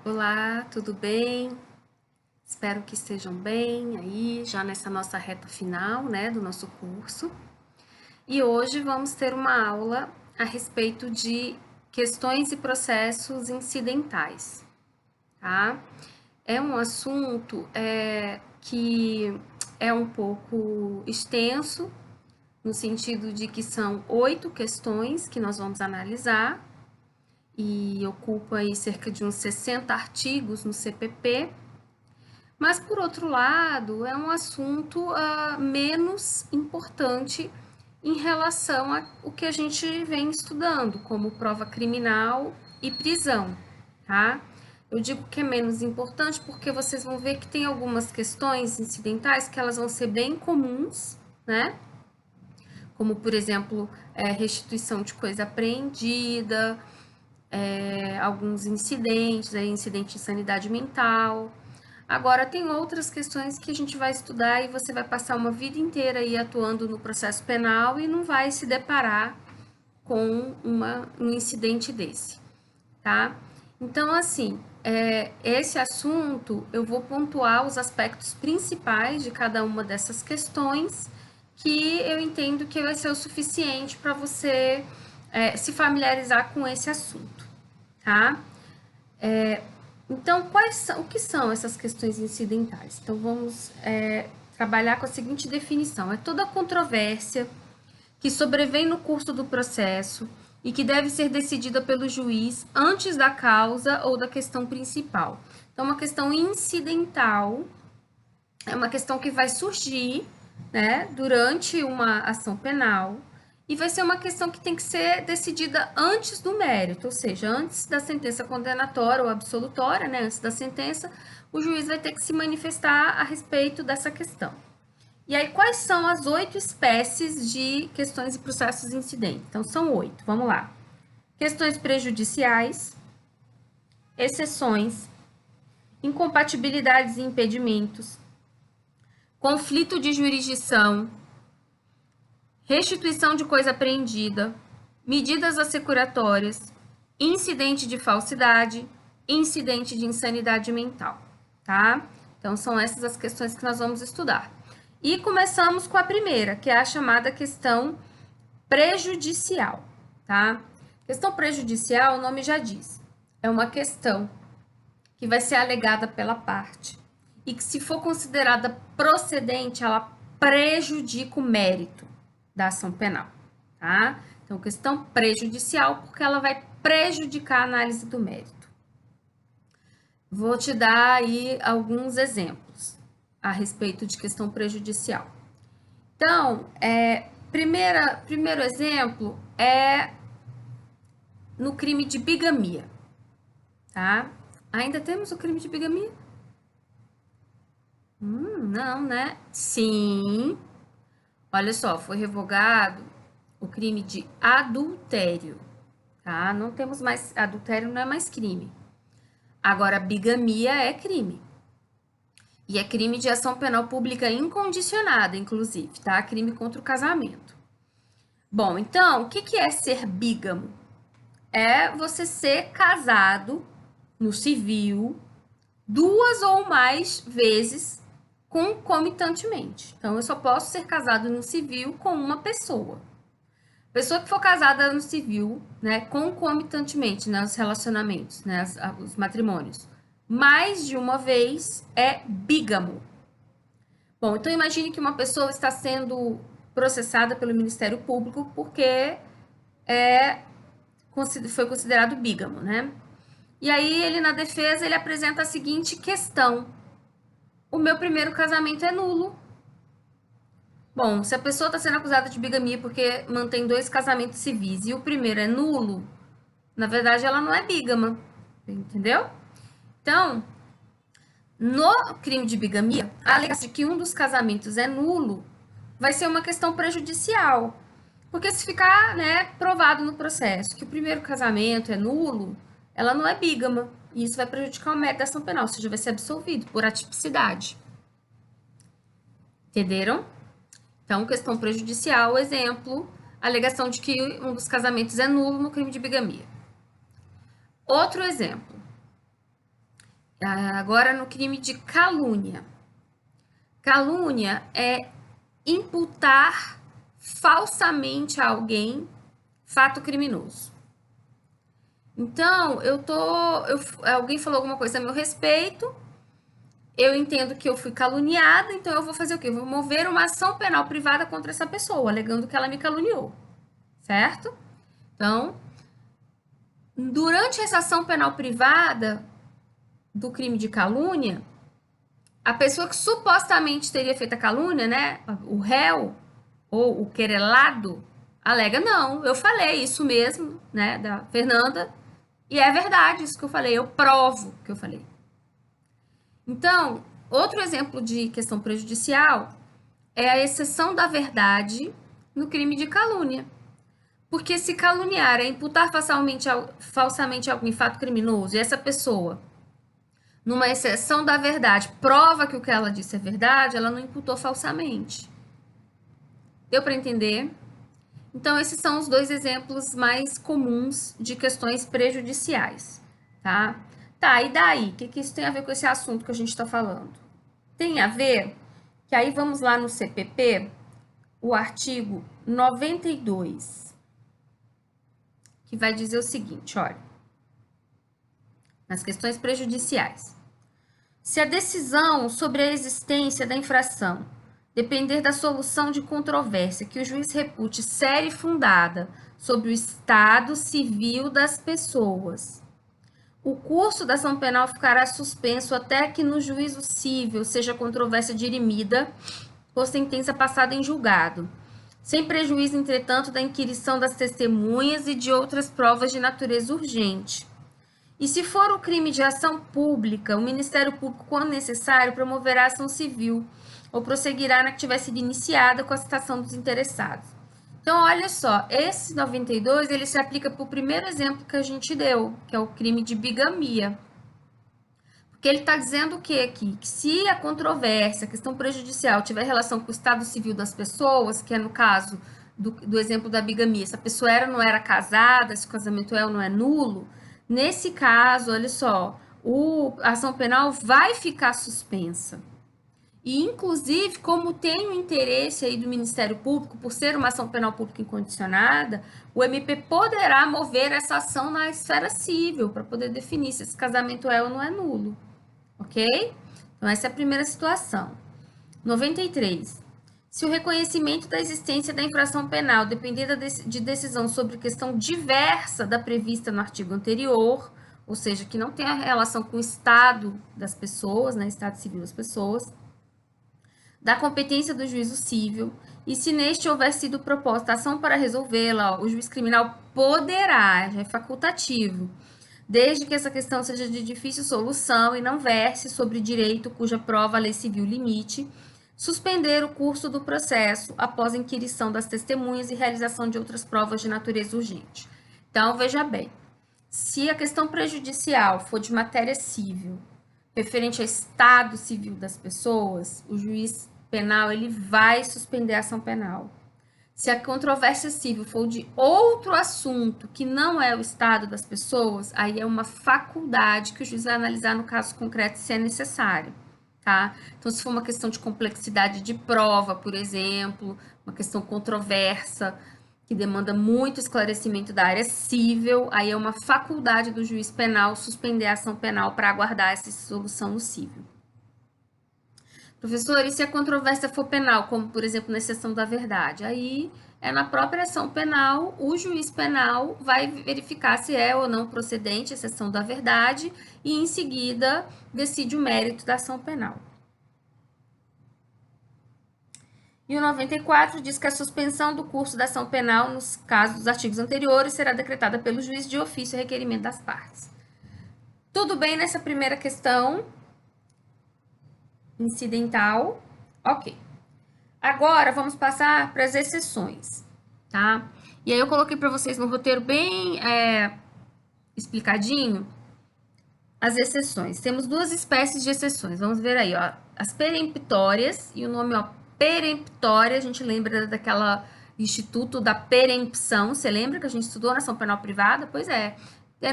Olá, tudo bem? Espero que estejam bem aí, já nessa nossa reta final, né, do nosso curso. E hoje vamos ter uma aula a respeito de questões e processos incidentais, tá? É um assunto que é um pouco extenso, no sentido de que são 8 questões que nós vamos analisar e ocupa aí cerca de uns 60 artigos no CPP. Mas, por outro lado, é um assunto menos importante em relação ao que a gente vem estudando, como prova criminal e prisão, tá? Eu digo que é menos importante porque vocês vão ver que tem algumas questões incidentais que elas vão ser bem comuns, né? Como, por exemplo, restituição de coisa apreendida, alguns incidentes, incidente de sanidade mental. Agora, tem outras questões que a gente vai estudar e você vai passar uma vida inteira aí atuando no processo penal e não vai se deparar com um incidente desse, tá? Então, assim, esse assunto eu vou pontuar os aspectos principais de cada uma dessas questões que eu entendo que vai ser o suficiente para você se familiarizar com esse assunto, tá? Então, o que são essas questões incidentais? Então, vamos trabalhar com a seguinte definição: é toda controvérsia que sobrevém no curso do processo e que deve ser decidida pelo juiz antes da causa ou da questão principal. Então, uma questão incidental é uma questão que vai surgir, né, durante uma ação penal e vai ser uma questão que tem que ser decidida antes do mérito, ou seja, antes da sentença condenatória ou absolutória, né, antes da sentença, o juiz vai ter que se manifestar a respeito dessa questão. E aí, quais são as 8 espécies de questões e processos incidentes? Então, são 8, vamos lá. Questões prejudiciais, exceções, incompatibilidades e impedimentos, conflito de jurisdição, restituição de coisa apreendida, medidas assecuratórias, incidente de falsidade, incidente de insanidade mental, tá? Então, são essas as questões que nós vamos estudar. E começamos com a primeira, que é a chamada questão prejudicial, tá? Questão prejudicial, o nome já diz, é uma questão que vai ser alegada pela parte e que, se for considerada procedente, ela prejudica o mérito da ação penal, tá? Então, questão prejudicial, porque ela vai prejudicar a análise do mérito. Vou te dar aí alguns exemplos a respeito de questão prejudicial. Então, primeiro exemplo é no crime de bigamia, tá? Ainda temos o crime de bigamia? Não, né? Sim. Olha só, foi revogado o crime de adultério, tá? Não temos mais, adultério não é mais crime. Agora, bigamia é crime. E é crime de ação penal pública incondicionada, inclusive, tá? Crime contra o casamento. Bom, então, o que é ser bígamo? É você ser casado no civil 2 ou mais vezes concomitantemente. Então, eu só posso ser casado no civil com uma pessoa. Pessoa que for casada no civil, né, concomitantemente, né, os relacionamentos, né, os matrimônios, mais de uma vez é bígamo. Bom, então imagine que uma pessoa está sendo processada pelo Ministério Público porque foi considerado bígamo, né? E aí ele, na defesa, ele apresenta a seguinte questão: o meu primeiro casamento é nulo. Bom, se a pessoa está sendo acusada de bigamia porque mantém 2 casamentos civis e o primeiro é nulo, na verdade ela não é bígama, entendeu? Então, no crime de bigamia, a alegação de que um dos casamentos é nulo vai ser uma questão prejudicial. Porque se ficar, né, provado no processo que o primeiro casamento é nulo, ela não é bígama. E isso vai prejudicar o mérito da ação penal, ou seja, vai ser absolvido por atipicidade. Entenderam? Então, questão prejudicial, exemplo, alegação de que um dos casamentos é nulo no crime de bigamia. Outro exemplo. Agora, no crime de calúnia. Calúnia é imputar falsamente a alguém fato criminoso. Então, alguém falou alguma coisa a meu respeito, eu entendo que eu fui caluniada, então eu vou fazer o quê? Eu vou mover uma ação penal privada contra essa pessoa, alegando que ela me caluniou, certo? Então, durante essa ação penal privada do crime de calúnia, a pessoa que supostamente teria feito a calúnia, né, o réu ou o querelado, alega, não, eu falei isso mesmo, né, da Fernanda, e é verdade isso que eu falei, eu provo que eu falei. Então, outro exemplo de questão prejudicial é a exceção da verdade no crime de calúnia. Porque se caluniar é imputar falsamente algum fato criminoso e essa pessoa, numa exceção da verdade, prova que o que ela disse é verdade, ela não imputou falsamente. Deu para entender? Então, esses são os dois exemplos mais comuns de questões prejudiciais, tá? Tá, e daí? O que isso tem a ver com esse assunto que a gente está falando? Tem a ver que aí vamos lá no CPP, o artigo 92, que vai dizer o seguinte, olha, nas questões prejudiciais. Se a decisão sobre a existência da infração depender da solução de controvérsia que o juiz repute séria e fundada sobre o estado civil das pessoas, o curso da ação penal ficará suspenso até que no juízo civil seja a controvérsia dirimida por sentença passada em julgado, sem prejuízo, entretanto, da inquirição das testemunhas e de outras provas de natureza urgente. E se for o crime de ação pública, o Ministério Público, quando necessário, promoverá ação civil ou prosseguirá na que tiver sido iniciada com a citação dos interessados. Então, olha só, esse 92, ele se aplica para o primeiro exemplo que a gente deu, que é o crime de bigamia. Porque ele está dizendo o quê aqui? Que se a controvérsia, a questão prejudicial, tiver relação com o estado civil das pessoas, que é no caso do exemplo da bigamia, se a pessoa era ou não era casada, se o casamento é ou não é nulo, nesse caso, olha só, a ação penal vai ficar suspensa. E, inclusive, como tem o interesse aí do Ministério Público, por ser uma ação penal pública incondicionada, o MP poderá mover essa ação na esfera civil, para poder definir se esse casamento é ou não é nulo. Ok? Então, essa é a primeira situação. 93. Se o reconhecimento da existência da infração penal depender de decisão sobre questão diversa da prevista no artigo anterior, ou seja, que não tem a relação com o estado das pessoas, né, estado civil das pessoas, da competência do juízo civil, e se neste houver sido proposta ação para resolvê-la, o juiz criminal poderá, já é facultativo, desde que essa questão seja de difícil solução e não verse sobre direito cuja prova a lei civil limite, suspender o curso do processo após a inquirição das testemunhas e realização de outras provas de natureza urgente. Então, veja bem, se a questão prejudicial for de matéria civil, referente ao estado civil das pessoas, o juiz penal ele vai suspender a ação penal. Se a controvérsia civil for de outro assunto que não é o estado das pessoas, aí é uma faculdade que o juiz vai analisar no caso concreto se é necessário, tá? Então, se for uma questão de complexidade de prova, por exemplo, uma questão controversa, que demanda muito esclarecimento da área civil, aí é uma faculdade do juiz penal suspender a ação penal para aguardar essa solução no civil. Professor, e se a controvérsia for penal, como, por exemplo, na exceção da verdade? Aí, na própria ação penal, o juiz penal vai verificar se é ou não procedente a exceção da verdade e, em seguida, decide o mérito da ação penal. E o 94 diz que a suspensão do curso da ação penal, nos casos dos artigos anteriores, será decretada pelo juiz de ofício a requerimento das partes. Tudo bem nessa primeira questão incidental? Ok. Agora, vamos passar para as exceções, tá? E aí eu coloquei para vocês no roteiro bem explicadinho as exceções. Temos duas espécies de exceções. Vamos ver aí, ó. As peremptórias, e o nome, ó, peremptória, a gente lembra daquela instituto da perempção. Você lembra que a gente estudou na ação penal privada? Pois é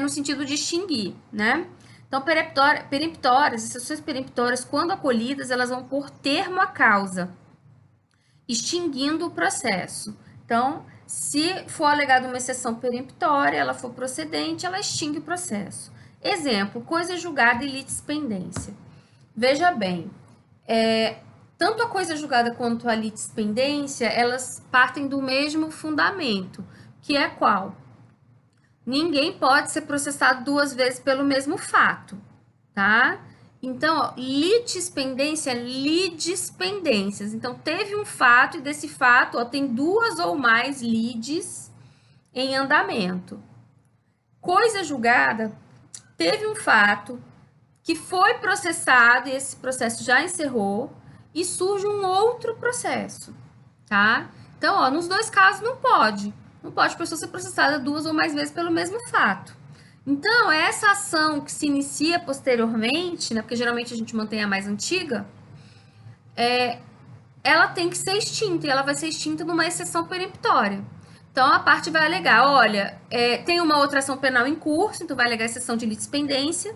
no sentido de extinguir, né? Então, peremptórias, exceções peremptórias, quando acolhidas, elas vão pôr termo à causa, extinguindo o processo. Então, se for alegada uma exceção peremptória, ela for procedente, ela extingue o processo. Exemplo, coisa julgada e litispendência. Veja bem, tanto a coisa julgada quanto a litispendência, elas partem do mesmo fundamento, que é qual? Ninguém pode ser processado 2 vezes pelo mesmo fato, tá? Então, ó, litispendência, lidispendências. Então, teve um fato e desse fato, ó, tem 2 ou mais lides em andamento. Coisa julgada, teve um fato que foi processado e esse processo já encerrou e surge um outro processo, tá? Então, ó, nos 2 casos não pode. Não pode a pessoa ser processada 2 ou mais vezes pelo mesmo fato. Então, essa ação que se inicia posteriormente, né, porque geralmente a gente mantém a mais antiga, ela tem que ser extinta, e ela vai ser extinta numa exceção peremptória. Então, a parte vai alegar, olha, tem uma outra ação penal em curso, então vai alegar exceção de litispendência,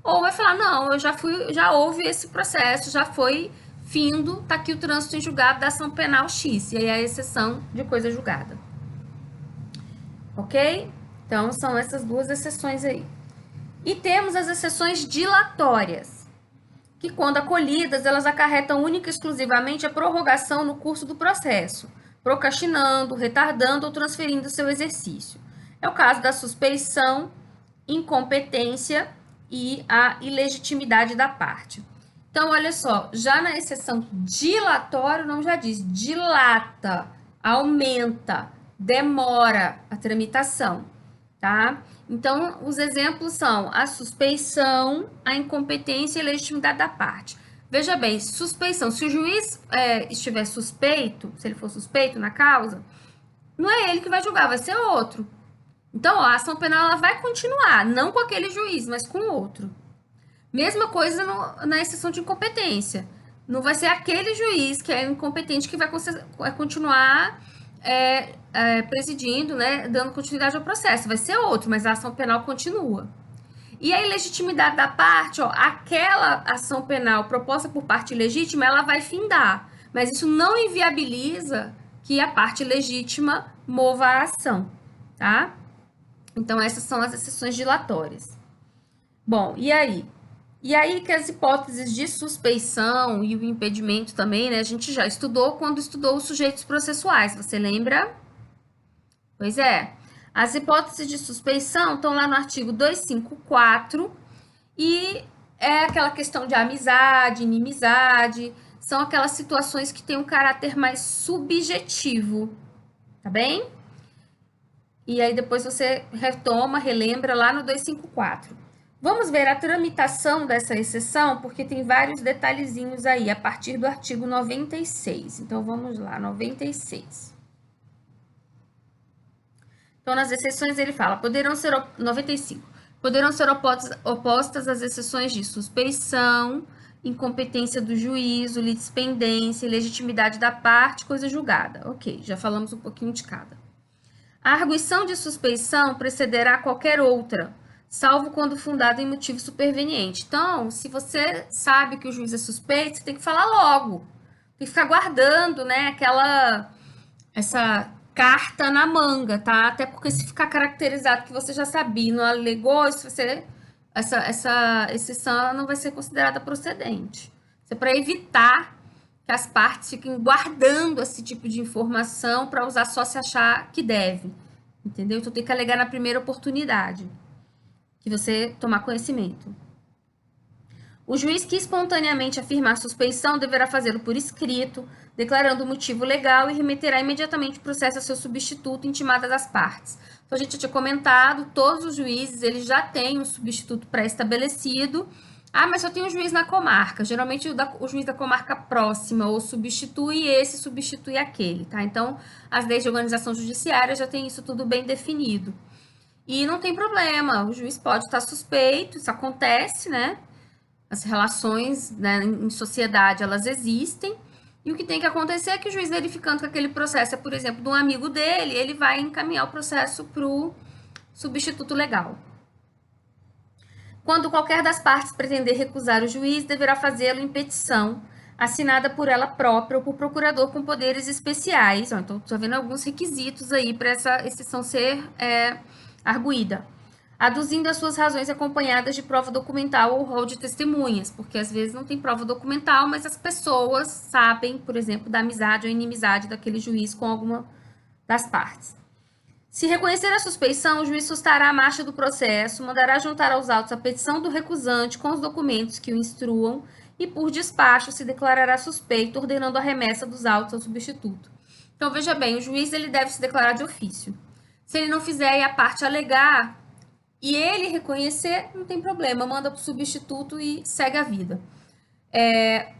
ou vai falar, não, já houve esse processo, já foi findo, tá aqui o trânsito em julgado da ação penal X, e aí a exceção de coisa julgada. Ok? Então, são essas 2 exceções aí. E temos as exceções dilatórias, que quando acolhidas, elas acarretam única e exclusivamente a prorrogação no curso do processo, procrastinando, retardando ou transferindo seu exercício. É o caso da suspeição, incompetência e a ilegitimidade da parte. Então, olha só, já na exceção dilatória, o nome já diz, dilata, aumenta, demora a tramitação, tá? Então, os exemplos são a suspeição, a incompetência e a legitimidade da parte. Veja bem, suspeição, se o juiz estiver suspeito, se ele for suspeito na causa, não é ele que vai julgar, vai ser outro. Então, ó, a ação penal ela vai continuar, não com aquele juiz, mas com outro. Mesma coisa na exceção de incompetência. Não vai ser aquele juiz que é incompetente que vai continuar presidindo, né, dando continuidade ao processo. Vai ser outro, mas a ação penal continua. E a ilegitimidade da parte, ó, aquela ação penal proposta por parte legítima, ela vai findar. Mas isso não inviabiliza que a parte legítima mova a ação, tá? Então, essas são as exceções dilatórias. Bom, e aí? E aí que as hipóteses de suspeição e o impedimento também, né? A gente já estudou quando estudou os sujeitos processuais, você lembra? Pois é. As hipóteses de suspeição estão lá no artigo 254 e é aquela questão de amizade, inimizade, são aquelas situações que têm um caráter mais subjetivo, tá bem? E aí depois você retoma, relembra lá no 254. Vamos ver a tramitação dessa exceção, porque tem vários detalhezinhos aí, a partir do artigo 96. Então, vamos lá, 96. Então, nas exceções ele fala, 95, poderão ser opostas as exceções de suspeição, incompetência do juízo, litispendência, legitimidade da parte, coisa julgada. Ok, já falamos um pouquinho de cada. A arguição de suspeição precederá qualquer outra, salvo quando fundada em motivo superveniente. Então, se você sabe que o juiz é suspeito, você tem que falar logo. Tem que ficar guardando, né, essa carta na manga, tá? Até porque se ficar caracterizado que você já sabia, não alegou, essa exceção não vai ser considerada procedente. Isso é para evitar que as partes fiquem guardando esse tipo de informação para usar só se achar que deve, entendeu? Então tem que alegar na primeira oportunidade que você tomar conhecimento. O juiz que espontaneamente afirmar suspeição deverá fazê-lo por escrito, declarando o motivo legal e remeterá imediatamente o processo a seu substituto, intimadas as partes. Então, a gente já tinha comentado, todos os juízes, eles já têm um substituto pré-estabelecido. Ah, mas só tem um juiz na comarca. Geralmente, o juiz da comarca próxima ou substitui esse, substitui aquele, tá? Então, as leis de organização judiciária já têm isso tudo bem definido. E não tem problema, o juiz pode estar suspeito, isso acontece, né? As relações, né, em sociedade, elas existem. E o que tem que acontecer é que o juiz, verificando que aquele processo é, por exemplo, de um amigo dele, ele vai encaminhar o processo para o substituto legal. Quando qualquer das partes pretender recusar o juiz, deverá fazê-lo em petição, assinada por ela própria ou por procurador com poderes especiais. Então, estou vendo alguns requisitos aí para essa exceção ser arguída. Aduzindo as suas razões acompanhadas de prova documental ou rol de testemunhas, porque às vezes não tem prova documental, mas as pessoas sabem, por exemplo, da amizade ou inimizade daquele juiz com alguma das partes. Se reconhecer a suspeição, o juiz sustará a marcha do processo, mandará juntar aos autos a petição do recusante com os documentos que o instruam e, por despacho, se declarará suspeito, ordenando a remessa dos autos ao substituto. Então, veja bem, o juiz ele deve se declarar de ofício. Se ele não fizer e a parte alegar e ele reconhecer, não tem problema, manda para o substituto e segue a vida.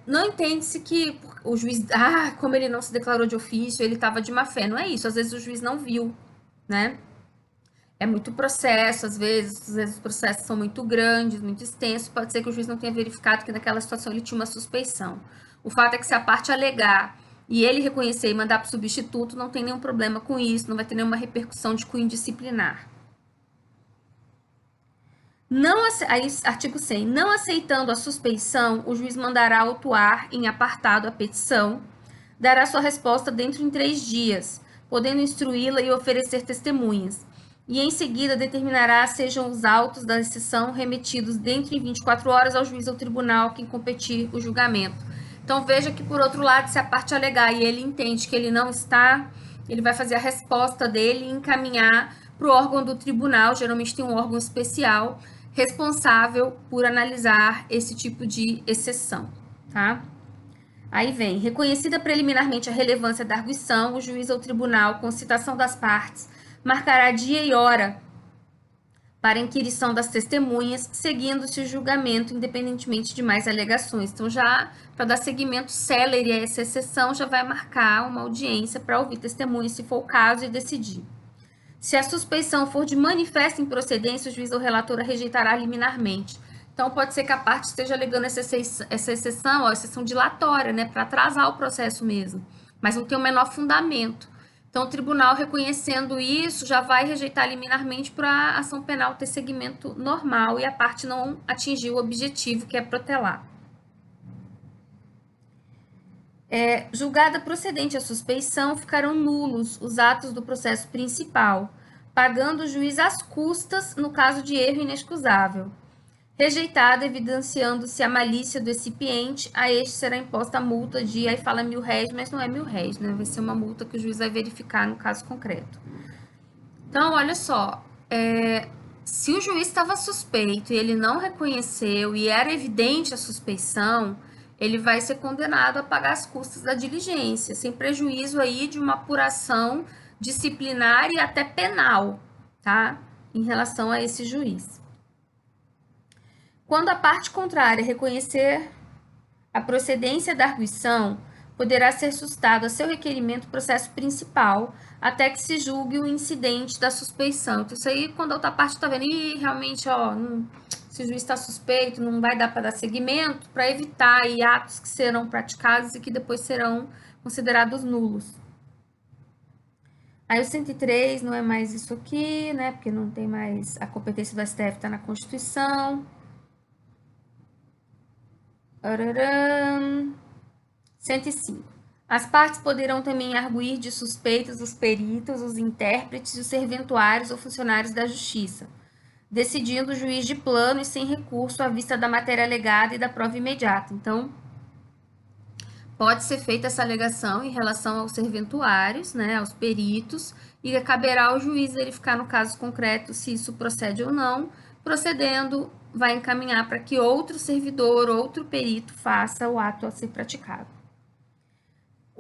Não entende-se que o juiz, como ele não se declarou de ofício, ele estava de má fé. Não é isso, às vezes o juiz não viu, né? É muito processo, às vezes os processos são muito grandes, muito extensos, pode ser que o juiz não tenha verificado que naquela situação ele tinha uma suspeição. O fato é que se a parte alegar e ele reconhecer e mandar para o substituto, não tem nenhum problema com isso, não vai ter nenhuma repercussão de cunho disciplinar. Artigo 100. Não aceitando a suspeição, o juiz mandará autuar em apartado a petição, dará sua resposta dentro de 3 dias, podendo instruí-la e oferecer testemunhas, e em seguida determinará sejam os autos da exceção remetidos dentro de 24 horas ao juiz ou tribunal a quem competir o julgamento. Então, veja que, por outro lado, se a parte alegar e ele entende que ele não está, ele vai fazer a resposta dele e encaminhar para o órgão do tribunal, geralmente tem um órgão especial, responsável por analisar esse tipo de exceção, tá? Aí vem, reconhecida preliminarmente a relevância da arguição, o juiz ou tribunal, com citação das partes, marcará dia e hora para inquirição das testemunhas, seguindo-se o julgamento, independentemente de mais alegações. Então, já para dar seguimento célere a essa exceção, já vai marcar uma audiência para ouvir testemunhas, se for o caso, e decidir. Se a suspeição for de manifesta improcedência, o juiz ou relator a rejeitará liminarmente. Então, pode ser que a parte esteja alegando essa exceção, exceção dilatória, né, para atrasar o processo mesmo, mas não tem o menor fundamento. Então, o tribunal, reconhecendo isso, já vai rejeitar liminarmente para a ação penal ter seguimento normal e a parte não atingir o objetivo, que é protelar. Julgada procedente a suspeição, ficarão nulos os atos do processo principal, pagando o juiz as custas no caso de erro inexcusável. Rejeitada, evidenciando-se a malícia do recipiente, a este será imposta a multa de, aí fala 1.000 réis, mas não é 1.000 réis, né? Vai ser uma multa que o juiz vai verificar no caso concreto. Então, olha só, se o juiz estava suspeito e ele não reconheceu e era evidente a suspeição, ele vai ser condenado a pagar as custas da diligência, sem prejuízo aí de uma apuração disciplinar e até penal, tá? Em relação a esse juiz. Quando a parte contrária reconhecer a procedência da arguição, poderá ser sustado a seu requerimento o processo principal, até que se julgue o incidente da suspeição. Então, isso aí, quando a outra parte está vendo, realmente, se o juiz está suspeito, não vai dar para dar seguimento, para evitar aí atos que serão praticados e que depois serão considerados nulos. Aí o 103 não é mais isso aqui, né? Porque não tem mais a competência do STF, está na Constituição. 105. As partes poderão também arguir de suspeitos os peritos, os intérpretes e os serventuários ou funcionários da Justiça, decidindo o juiz de plano e sem recurso à vista da matéria alegada e da prova imediata. Então, pode ser feita essa alegação em relação aos serventuários, né, aos peritos, e caberá ao juiz verificar no caso concreto se isso procede ou não. Procedendo, vai encaminhar para que outro servidor, outro perito faça o ato a ser praticado.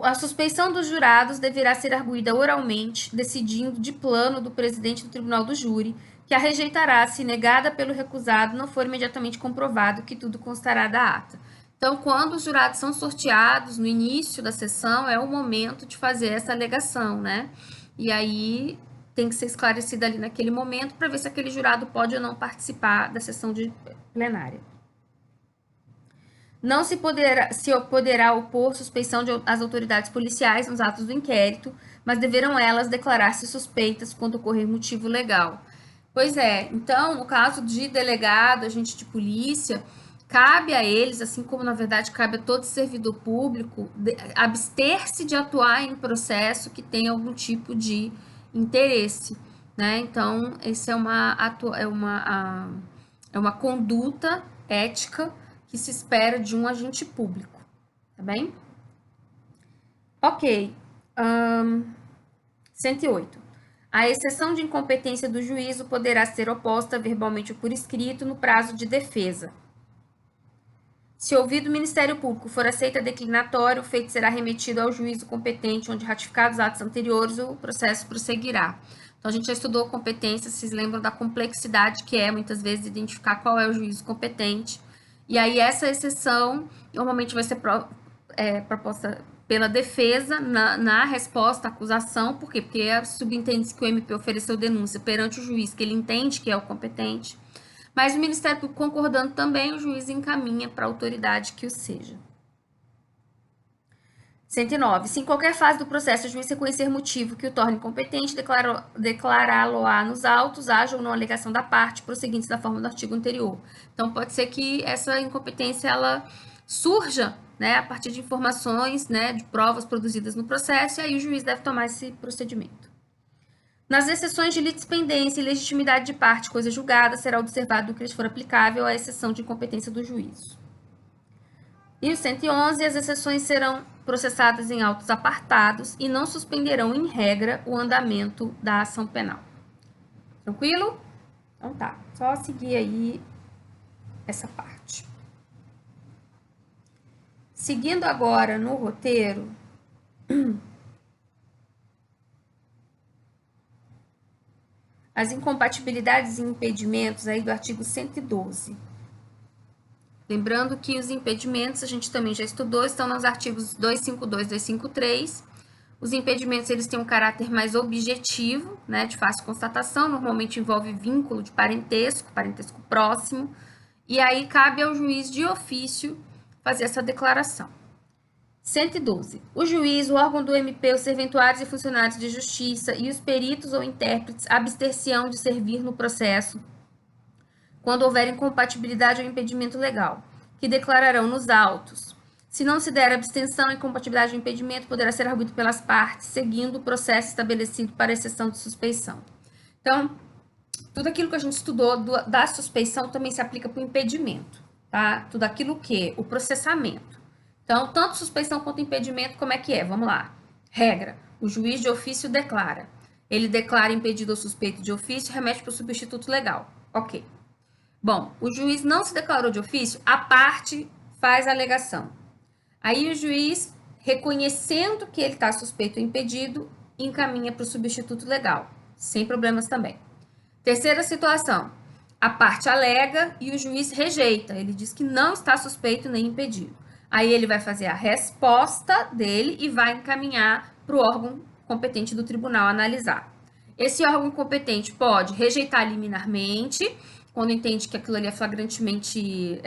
A suspeição dos jurados deverá ser arguída oralmente, decidindo de plano do presidente do tribunal do júri, que a rejeitará se negada pelo recusado não for imediatamente comprovado que tudo constará da ata. Então, quando os jurados são sorteados no início da sessão, é o momento de fazer essa alegação, né? E aí tem que ser esclarecida ali naquele momento para ver se aquele jurado pode ou não participar da sessão plenária. Não se poderá opor suspeição às autoridades policiais nos atos do inquérito, mas deverão elas declarar-se suspeitas quando ocorrer motivo legal. Pois é, então, no caso de delegado, agente de polícia, cabe a eles, assim como na verdade cabe a todo servidor público, abster-se de atuar em processo que tenha algum tipo de interesse, né? Então, esse é uma conduta ética que se espera de um agente público, tá bem? Ok. 108. A exceção de incompetência do juízo poderá ser oposta verbalmente ou por escrito no prazo de defesa. Se ouvido o Ministério Público for aceita declinatório, o feito será remetido ao juízo competente, onde ratificados atos anteriores, o processo prosseguirá. Então, a gente já estudou competência, vocês lembram da complexidade que é, muitas vezes, identificar qual é o juízo competente. E aí, essa exceção, normalmente vai ser proposta pela defesa na resposta à acusação. Por quê? Porque subentende-se que o MP ofereceu denúncia perante o juiz, que ele entende que é o competente. Mas o Ministério Público concordando também, o juiz encaminha para a autoridade que o seja. 109. Se em qualquer fase do processo o juiz reconhecer motivo que o torne incompetente, declará-lo-á nos autos, haja ou não alegação da parte, prosseguintes da forma do artigo anterior. Então, pode ser que essa incompetência ela surja, né, a partir de informações, né, de provas produzidas no processo, e aí o juiz deve tomar esse procedimento. Nas exceções de litispendência e legitimidade de parte, coisa julgada, será observado o que lhes for aplicável à exceção de incompetência do juízo. E o 111, as exceções serão processadas em autos apartados e não suspenderão, em regra, o andamento da ação penal. Tranquilo? Então tá, só seguir aí essa parte. Seguindo agora no roteiro, as incompatibilidades e impedimentos aí do artigo 112. Lembrando que os impedimentos, a gente também já estudou, estão nos artigos 252 e 253. Os impedimentos, eles têm um caráter mais objetivo, né, de fácil constatação, normalmente envolve vínculo de parentesco próximo, e aí cabe ao juiz de ofício fazer essa declaração. 112. O juiz, o órgão do MP, os serventuários e funcionários de justiça e os peritos ou intérpretes abster-se-ão de servir no processo quando houver incompatibilidade ou impedimento legal, que declararão nos autos. Se não se der abstenção, incompatibilidade ou impedimento, poderá ser arguido pelas partes, seguindo o processo estabelecido para exceção de suspeição. Então, tudo aquilo que a gente estudou da suspeição também se aplica para o impedimento, tá? Tudo aquilo que? O processamento. Então, tanto suspeição quanto impedimento, como é que é? Vamos lá. Regra: o juiz de ofício declara. Ele declara impedido ou suspeito de ofício e remete para o substituto legal. Ok. Bom, o juiz não se declarou de ofício, a parte faz a alegação. Aí o juiz, reconhecendo que ele está suspeito ou impedido, encaminha para o substituto legal, sem problemas também. Terceira situação, a parte alega e o juiz rejeita, ele diz que não está suspeito nem impedido. Aí ele vai fazer a resposta dele e vai encaminhar para o órgão competente do tribunal analisar. Esse órgão competente pode rejeitar liminarmente, quando entende que aquilo ali é flagrantemente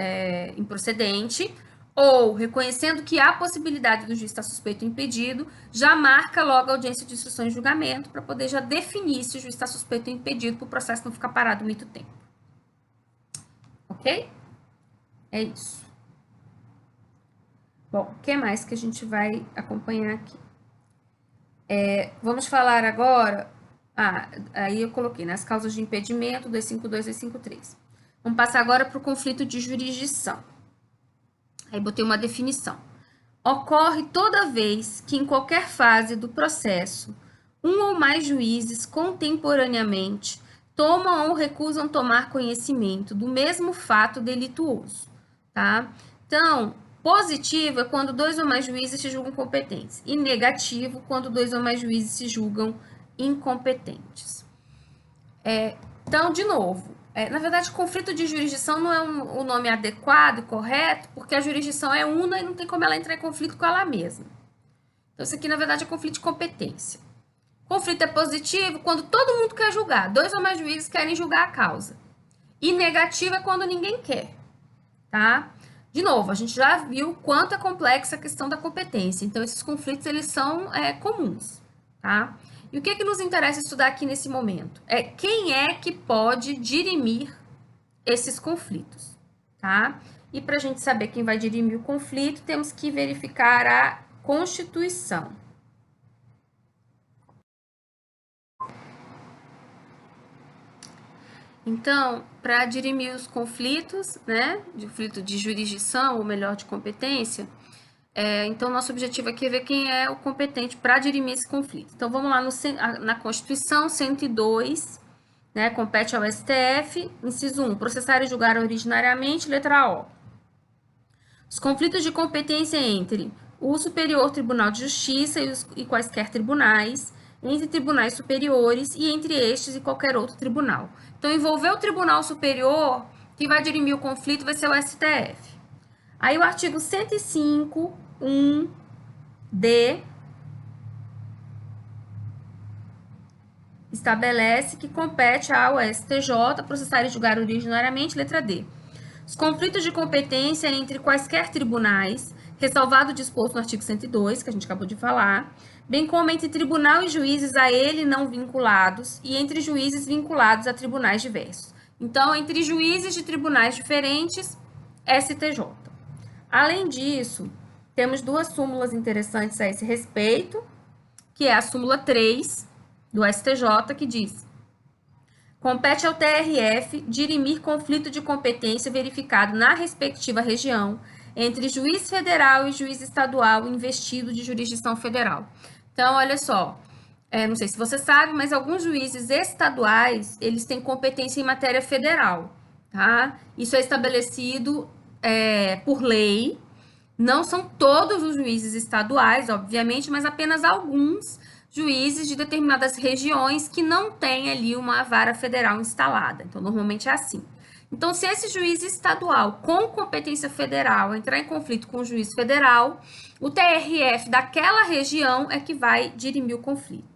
improcedente, ou reconhecendo que há possibilidade do juiz estar suspeito ou impedido, já marca logo a audiência de instrução e julgamento para poder já definir se o juiz está suspeito ou impedido, para o processo não ficar parado muito tempo. Ok? É isso. Bom, o que mais que a gente vai acompanhar aqui? Vamos falar agora. Aí eu coloquei nas causas de impedimento, 252 e 253. Vamos passar agora para o conflito de jurisdição. Aí botei uma definição. Ocorre toda vez que em qualquer fase do processo, um ou mais juízes contemporaneamente tomam ou recusam tomar conhecimento do mesmo fato delituoso, tá? Então, positivo é quando dois ou mais juízes se julgam competentes, e negativo quando dois ou mais juízes se julgam incompetentes. Então, de novo, na verdade, conflito de jurisdição não é o nome adequado e correto, porque a jurisdição é una e não tem como ela entrar em conflito com ela mesma. Então, isso aqui, na verdade, é conflito de competência. Conflito é positivo quando todo mundo quer julgar, dois ou mais juízes querem julgar a causa. E negativo é quando ninguém quer, tá? De novo, a gente já viu quanto é complexa a questão da competência. Então, esses conflitos, eles são comuns, tá? E o que nos interessa estudar aqui nesse momento? É quem é que pode dirimir esses conflitos, tá? E para a gente saber quem vai dirimir o conflito, temos que verificar a Constituição. Então, para dirimir os conflitos, né, de conflito de jurisdição, ou melhor, de competência, então nosso objetivo aqui é ver quem é o competente para dirimir esse conflito. Então, vamos lá na Constituição 102, né, compete ao STF, inciso 1, processar e julgar originariamente, letra O. Os conflitos de competência entre o Superior Tribunal de Justiça e quaisquer tribunais, entre tribunais superiores e entre estes e qualquer outro tribunal. Então, envolver o Tribunal Superior, que vai dirimir o conflito, vai ser o STF. Aí, o artigo 105, 1D, estabelece que compete ao STJ processar e julgar originariamente, letra D. Os conflitos de competência entre quaisquer tribunais, ressalvado o disposto no artigo 102, que a gente acabou de falar, bem como entre tribunal e juízes a ele não vinculados e entre juízes vinculados a tribunais diversos. Então, entre juízes de tribunais diferentes, STJ. Além disso, temos duas súmulas interessantes a esse respeito, que é a súmula 3 do STJ, que diz: compete ao TRF dirimir conflito de competência verificado na respectiva região entre juiz federal e juiz estadual investido de jurisdição federal. Então, olha só, não sei se você sabe, mas alguns juízes estaduais, eles têm competência em matéria federal, tá? Isso é estabelecido por lei. Não são todos os juízes estaduais, obviamente, mas apenas alguns juízes de determinadas regiões que não têm ali uma vara federal instalada. Então, normalmente é assim. Então, se esse juiz estadual com competência federal entrar em conflito com o juiz federal, o TRF daquela região é que vai dirimir o conflito.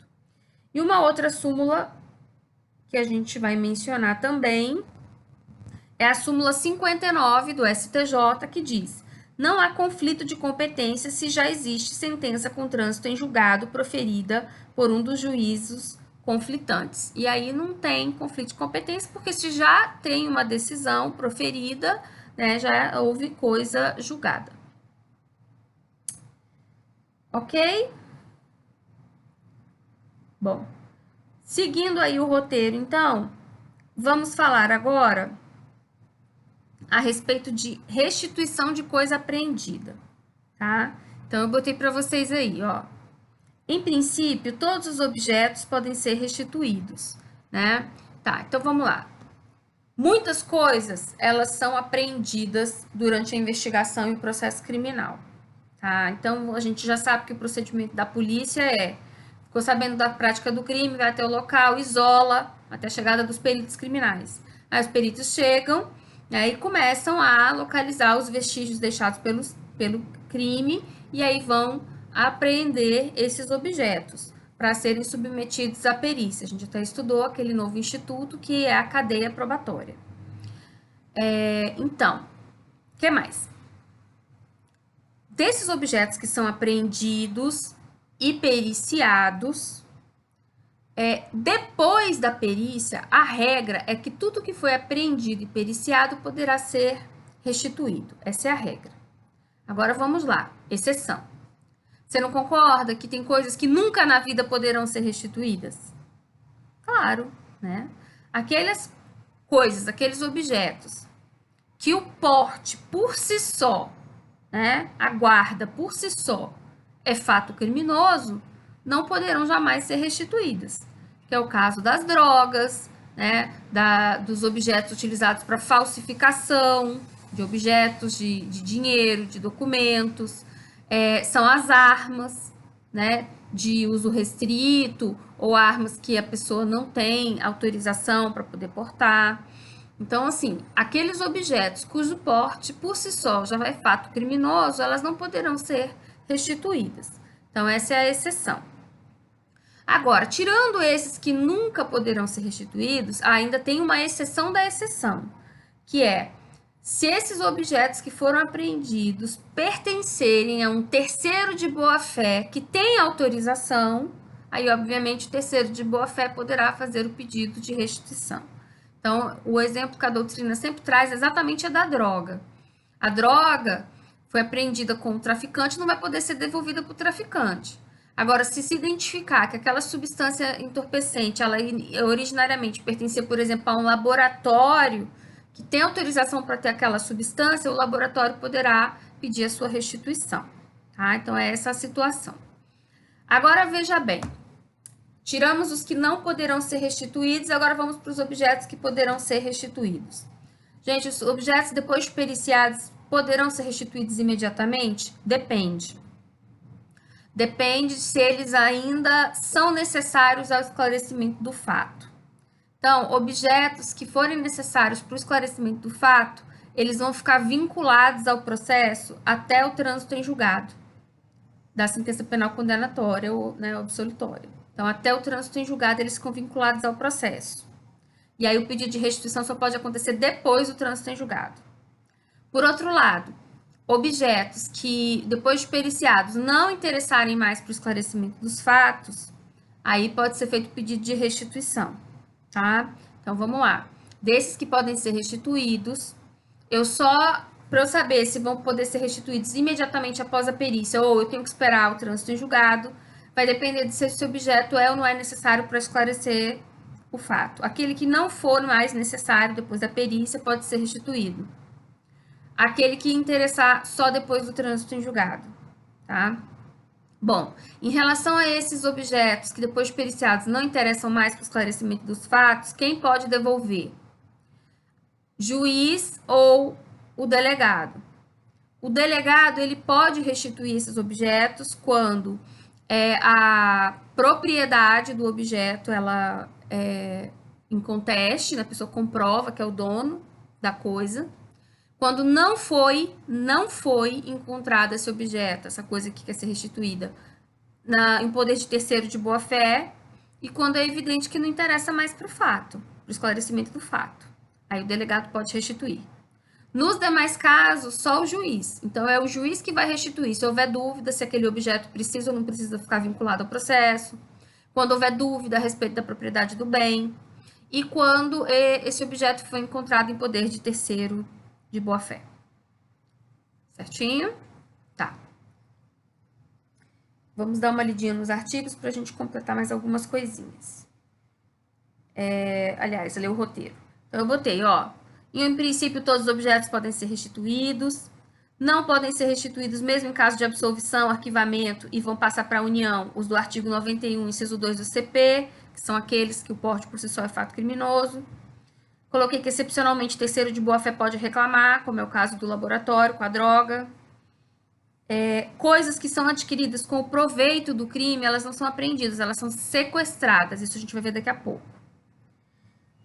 E uma outra súmula que a gente vai mencionar também é a súmula 59 do STJ, que diz: não há conflito de competência se já existe sentença com trânsito em julgado proferida por um dos juízos conflitantes. E aí não tem conflito de competência, porque se já tem uma decisão proferida, né, já houve coisa julgada. Ok? Bom, seguindo aí o roteiro, então, vamos falar agora a respeito de restituição de coisa apreendida, tá? Então, eu botei para vocês aí, ó. Em princípio, todos os objetos podem ser restituídos, né? Tá, então vamos lá. Muitas coisas, elas são apreendidas durante a investigação e o processo criminal, tá? Então, a gente já sabe que o procedimento da polícia ficou sabendo da prática do crime, vai até o local, isola, até a chegada dos peritos criminais. Aí os peritos chegam, e começam a localizar os vestígios deixados pelo crime, e aí vão apreender esses objetos para serem submetidos à perícia. A gente até estudou aquele novo instituto que é a cadeia probatória. Então, o que mais? Desses objetos que são apreendidos e periciados, depois da perícia, a regra é que tudo que foi apreendido e periciado poderá ser restituído. Essa é a regra. Agora vamos lá, exceção. Você não concorda que tem coisas que nunca na vida poderão ser restituídas? Claro, né? Aquelas coisas, aqueles objetos que o porte por si só, né, a guarda por si só é fato criminoso, não poderão jamais ser restituídas, que é o caso das drogas, né, dos objetos utilizados para falsificação de objetos de dinheiro, de documentos, são as armas, né, de uso restrito ou armas que a pessoa não tem autorização para poder portar. Então, assim, aqueles objetos cujo porte por si só já é fato criminoso, elas não poderão ser restituídas. Então, essa é a exceção. Agora, tirando esses que nunca poderão ser restituídos, ainda tem uma exceção da exceção, que é se esses objetos que foram apreendidos pertencerem a um terceiro de boa-fé que tem autorização, aí, obviamente, o terceiro de boa-fé poderá fazer o pedido de restituição. Então, o exemplo que a doutrina sempre traz exatamente é da droga. A droga foi apreendida com o traficante, não vai poder ser devolvida para o traficante. Agora, se identificar que aquela substância entorpecente, ela originariamente pertencia, por exemplo, a um laboratório que tem autorização para ter aquela substância, o laboratório poderá pedir a sua restituição. Tá? Então, é essa a situação. Agora, veja bem. Tiramos os que não poderão ser restituídos, agora vamos para os objetos que poderão ser restituídos. Gente, os objetos depois de periciados poderão ser restituídos imediatamente? Depende. Depende se eles ainda são necessários ao esclarecimento do fato. Então, objetos que forem necessários para o esclarecimento do fato, eles vão ficar vinculados ao processo até o trânsito em julgado da sentença penal condenatória ou, né, absolutória. Então, até o trânsito em julgado, eles ficam vinculados ao processo. E aí, o pedido de restituição só pode acontecer depois do trânsito em julgado. Por outro lado, objetos que, depois de periciados, não interessarem mais para o esclarecimento dos fatos, aí pode ser feito o pedido de restituição, tá? Então, vamos lá. Desses que podem ser restituídos, para eu saber se vão poder ser restituídos imediatamente após a perícia ou eu tenho que esperar o trânsito em julgado, vai depender de se esse objeto é ou não é necessário para esclarecer o fato. Aquele que não for mais necessário depois da perícia pode ser restituído. Aquele que interessar só depois do trânsito em julgado, tá? Bom, em relação a esses objetos que depois de periciados não interessam mais para o esclarecimento dos fatos, quem pode devolver? Juiz ou o delegado. O delegado, ele pode restituir esses objetos quando a propriedade do objeto, ela é em conteste, né? A pessoa comprova que é o dono da coisa. Quando não foi encontrado esse objeto, essa coisa que quer ser restituída, em poder de terceiro de boa-fé, e quando é evidente que não interessa mais para o fato, para o esclarecimento do fato. Aí o delegado pode restituir. Nos demais casos, só o juiz. Então, é o juiz que vai restituir. Se houver dúvida se aquele objeto precisa ou não precisa ficar vinculado ao processo, quando houver dúvida a respeito da propriedade do bem, e quando esse objeto foi encontrado em poder de terceiro de boa-fé. Certinho? Tá. Vamos dar uma lidinha nos artigos para a gente completar mais algumas coisinhas. Aliás, ler o roteiro. Então, eu botei, ó. Em princípio, todos os objetos podem ser restituídos. Não podem ser restituídos mesmo em caso de absolvição, arquivamento e vão passar para a União os do artigo 91, inciso 2 do CP, que são aqueles que o porte por si só é fato criminoso. Coloquei que, excepcionalmente, terceiro de boa-fé pode reclamar, como é o caso do laboratório com a droga. Coisas que são adquiridas com o proveito do crime, elas não são apreendidas, elas são sequestradas. Isso a gente vai ver daqui a pouco.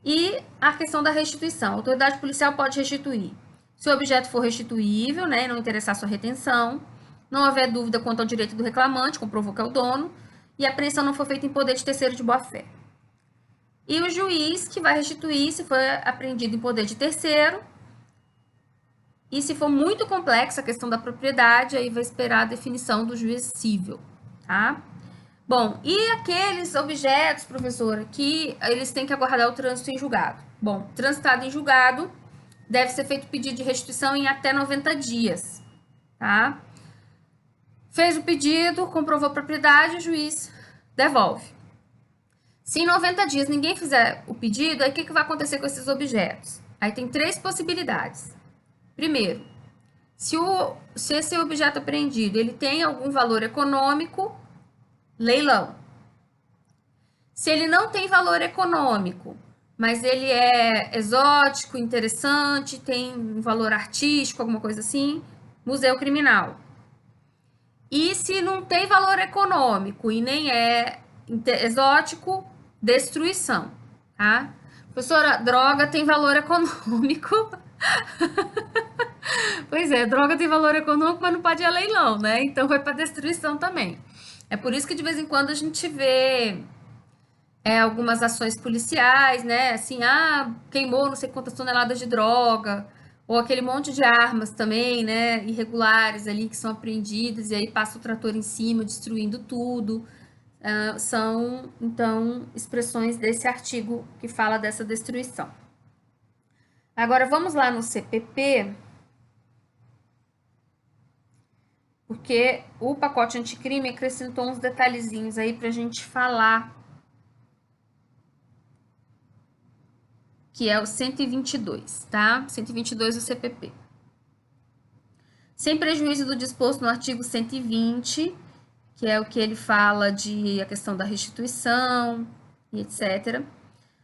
E a questão da restituição. A autoridade policial pode restituir se o objeto for restituível, né, e não interessar sua retenção, não houver dúvida quanto ao direito do reclamante, comprovou que é o dono, e a apreensão não for feita em poder de terceiro de boa-fé. E o juiz que vai restituir se for apreendido em poder de terceiro, e se for muito complexa a questão da propriedade, aí vai esperar a definição do juiz cível, tá? Bom, e aqueles objetos, professora, que eles têm que aguardar o trânsito em julgado? Bom, transitado em julgado, deve ser feito pedido de restituição em até 90 dias, tá? Fez o pedido, comprovou a propriedade, o juiz devolve. Se em 90 dias ninguém fizer o pedido, aí o que vai acontecer com esses objetos? Aí tem 3 possibilidades. Primeiro, se esse objeto apreendido ele tem algum valor econômico, leilão. Se ele não tem valor econômico, mas ele é exótico, interessante, tem um valor artístico, alguma coisa assim, museu criminal. E se não tem valor econômico e nem é exótico, destruição, tá? Professora, droga tem valor econômico. Pois é, droga tem valor econômico, mas não pode ir a leilão, né? Então vai para destruição também. É por isso que de vez em quando a gente vê algumas ações policiais, né? Assim, queimou não sei quantas toneladas de droga, ou aquele monte de armas também, né? Irregulares ali que são apreendidas, e aí passa o trator em cima, destruindo tudo. são, então, expressões desse artigo que fala dessa destruição. Agora, vamos lá no CPP, porque o pacote anticrime acrescentou uns detalhezinhos aí para a gente falar, que é o 122, tá? 122 do CPP. Sem prejuízo do disposto no artigo 120, que é o que ele fala de a questão da restituição e etc.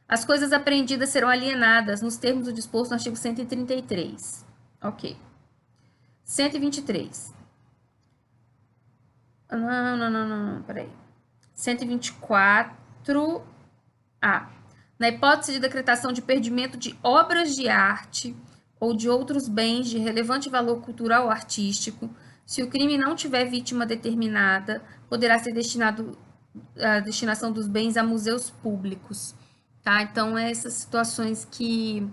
As coisas apreendidas serão alienadas nos termos do disposto no artigo 133. Ok. 123. Não, peraí. 124A. Na hipótese de decretação de perdimento de obras de arte ou de outros bens de relevante valor cultural ou artístico, se o crime não tiver vítima determinada, poderá ser destinado a destinação dos bens a museus públicos, tá? Então, essas situações que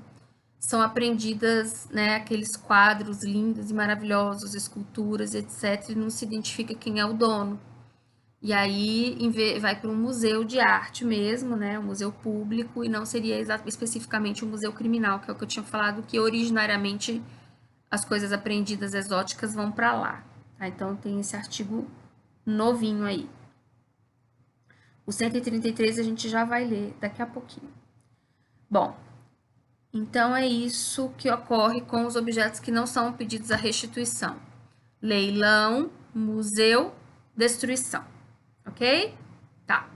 são apreendidas, né, aqueles quadros lindos e maravilhosos, esculturas, etc., e não se identifica quem é o dono. E aí vai para um museu de arte mesmo, né, um museu público, e não seria especificamente um museu criminal, que é o que eu tinha falado, que originariamente as coisas apreendidas exóticas vão para lá. Tá? Então, tem esse artigo novinho aí. O 133 a gente já vai ler daqui a pouquinho. Bom, então é isso que ocorre com os objetos que não são pedidos à restituição. Leilão, museu, destruição. Ok? Tá.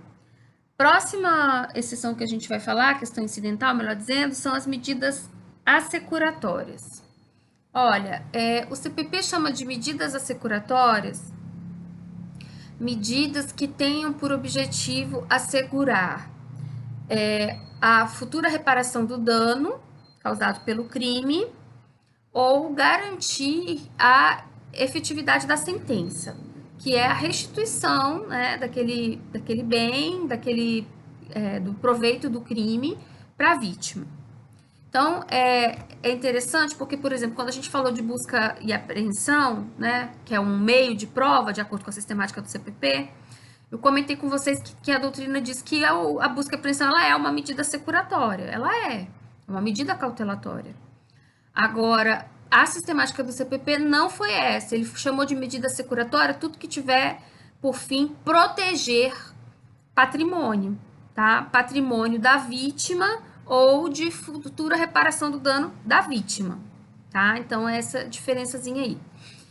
Próxima exceção que a gente vai falar, questão incidental, melhor dizendo, são as medidas assecuratórias. Olha, o CPP chama de medidas assecuratórias medidas que tenham por objetivo assegurar a futura reparação do dano causado pelo crime ou garantir a efetividade da sentença, que é a restituição, né, daquele bem, do proveito do crime para a vítima. Então, é interessante porque, por exemplo, quando a gente falou de busca e apreensão, né, que é um meio de prova, de acordo com a sistemática do CPP, eu comentei com vocês que a doutrina diz que a busca e apreensão ela é uma medida securatória. Ela é uma medida cautelatória. Agora, a sistemática do CPP não foi essa. Ele chamou de medida securatória tudo que tiver, por fim, proteger patrimônio, tá? Patrimônio da vítima ou de futura reparação do dano da vítima, tá? Então, essa diferençazinha aí.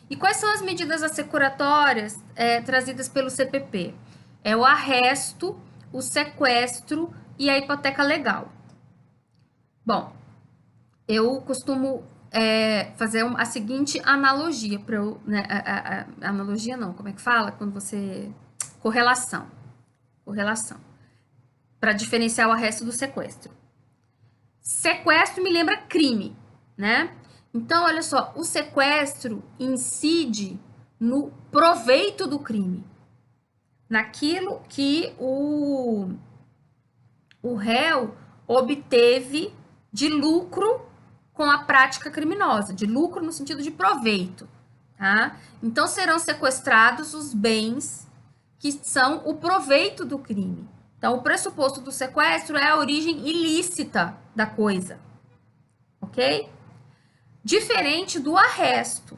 E quais são as medidas assecuratórias trazidas pelo CPP? É o arresto, o sequestro e a hipoteca legal. Bom, eu costumo fazer a seguinte analogia para eu, né, analogia não, como é que fala quando você correlação para diferenciar o arresto do sequestro. Sequestro me lembra crime, né? Então, olha só, o sequestro incide no proveito do crime, naquilo que o réu obteve de lucro com a prática criminosa, de lucro no sentido de proveito, tá? Então, serão sequestrados os bens que são o proveito do crime. Então, o pressuposto do sequestro é a origem ilícita da coisa, ok? Diferente do arresto.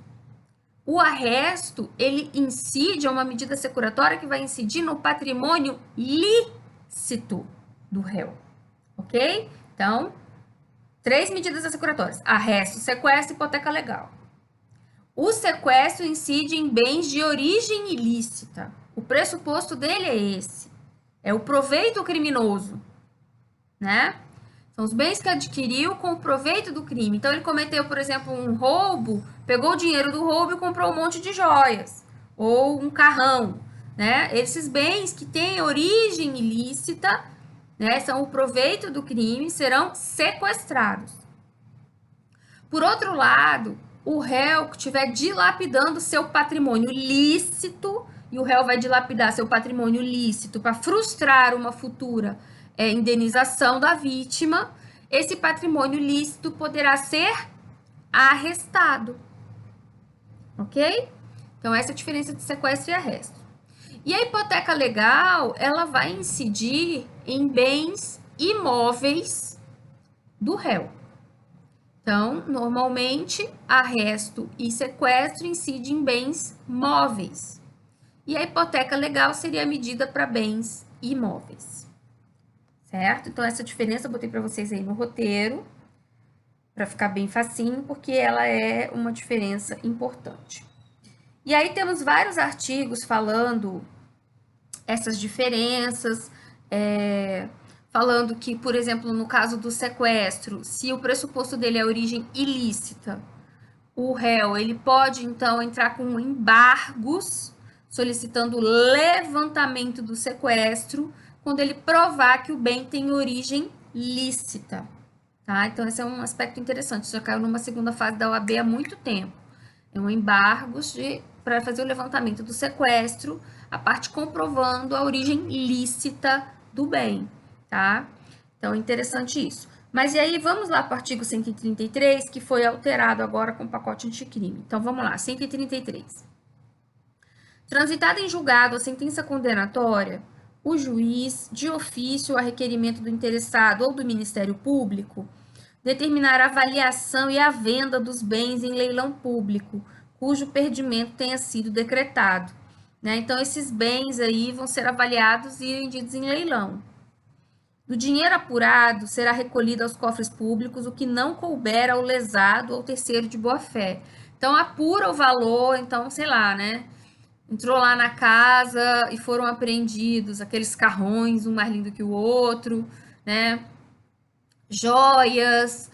O arresto, ele incide, é uma medida securatória que vai incidir no patrimônio lícito do réu, ok? Então, 3 medidas assecuratórias: arresto, sequestro e hipoteca legal. O sequestro incide em bens de origem ilícita. O pressuposto dele é esse. É o proveito criminoso, né? São os bens que adquiriu com o proveito do crime. Então, ele cometeu, por exemplo, um roubo, pegou o dinheiro do roubo e comprou um monte de joias. Ou um carrão, né? Esses bens que têm origem ilícita, né, são o proveito do crime, serão sequestrados. Por outro lado, o réu que estiver dilapidando seu patrimônio lícito, e o réu vai dilapidar seu patrimônio lícito para frustrar uma futura indenização da vítima, esse patrimônio lícito poderá ser arrestado. Ok? Então, essa é a diferença de sequestro e arresto. E a hipoteca legal, ela vai incidir em bens imóveis do réu. Então, normalmente, arresto e sequestro incidem em bens móveis. E a hipoteca legal seria a medida para bens imóveis. Certo? Então, essa diferença eu botei para vocês aí no roteiro, para ficar bem facinho, porque ela é uma diferença importante. E aí temos vários artigos falando essas diferenças, falando que, por exemplo, no caso do sequestro, se o pressuposto dele é origem ilícita, o réu ele pode então entrar com embargos solicitando o levantamento do sequestro quando ele provar que o bem tem origem lícita, tá? Então esse é um aspecto interessante, já caiu numa segunda fase da OAB há muito tempo. É um embargos para fazer o levantamento do sequestro, a parte comprovando a origem lícita do bem, tá? Então é interessante isso. Mas e aí, vamos lá para o artigo 133, que foi alterado agora com o pacote anticrime. Então, vamos lá, 133. Transitada em julgado a sentença condenatória, o juiz, de ofício a requerimento do interessado ou do Ministério Público, determinará a avaliação e a venda dos bens em leilão público, cujo perdimento tenha sido decretado. Né? Então, esses bens aí vão ser avaliados e vendidos em leilão. Do dinheiro apurado será recolhido aos cofres públicos o que não couber ao lesado ou terceiro de boa-fé. Então, apura o valor, então, sei lá, né? Entrou lá na casa e foram apreendidos aqueles carrões, um mais lindo que o outro, né? Joias,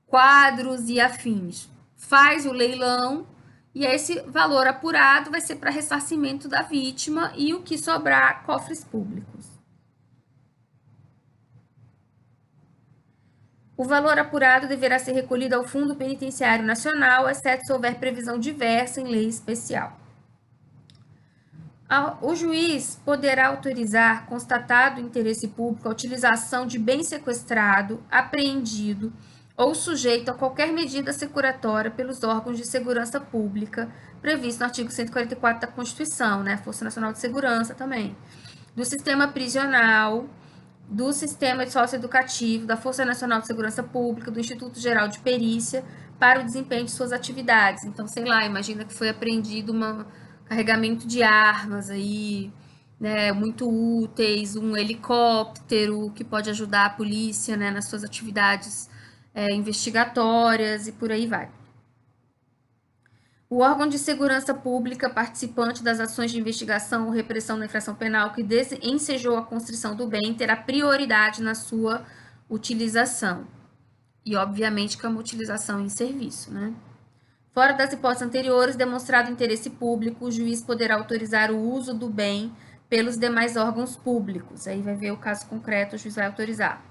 quadros e afins. Faz o leilão e esse valor apurado vai ser para ressarcimento da vítima e o que sobrar, cofres públicos. O valor apurado deverá ser recolhido ao Fundo Penitenciário Nacional, exceto se houver previsão diversa em lei especial. O juiz poderá autorizar, constatado o interesse público, a utilização de bem sequestrado, apreendido ou sujeito a qualquer medida securatória pelos órgãos de segurança pública, previsto no artigo 144 da Constituição, né? Força Nacional de Segurança também, do sistema prisional, do sistema socioeducativo, da Força Nacional de Segurança Pública, do Instituto Geral de Perícia, para o desempenho de suas atividades. Então, sei lá, imagina que foi apreendido um carregamento de armas aí, né, muito úteis, um helicóptero que pode ajudar a polícia, né, nas suas atividades investigatórias e por aí vai. O órgão de segurança pública participante das ações de investigação ou repressão da infração penal que ensejou a constrição do bem terá prioridade na sua utilização. E, obviamente, que é uma utilização em serviço, né? Fora das hipóteses anteriores, demonstrado interesse público, o juiz poderá autorizar o uso do bem pelos demais órgãos públicos. Aí vai ver o caso concreto, o juiz vai autorizar.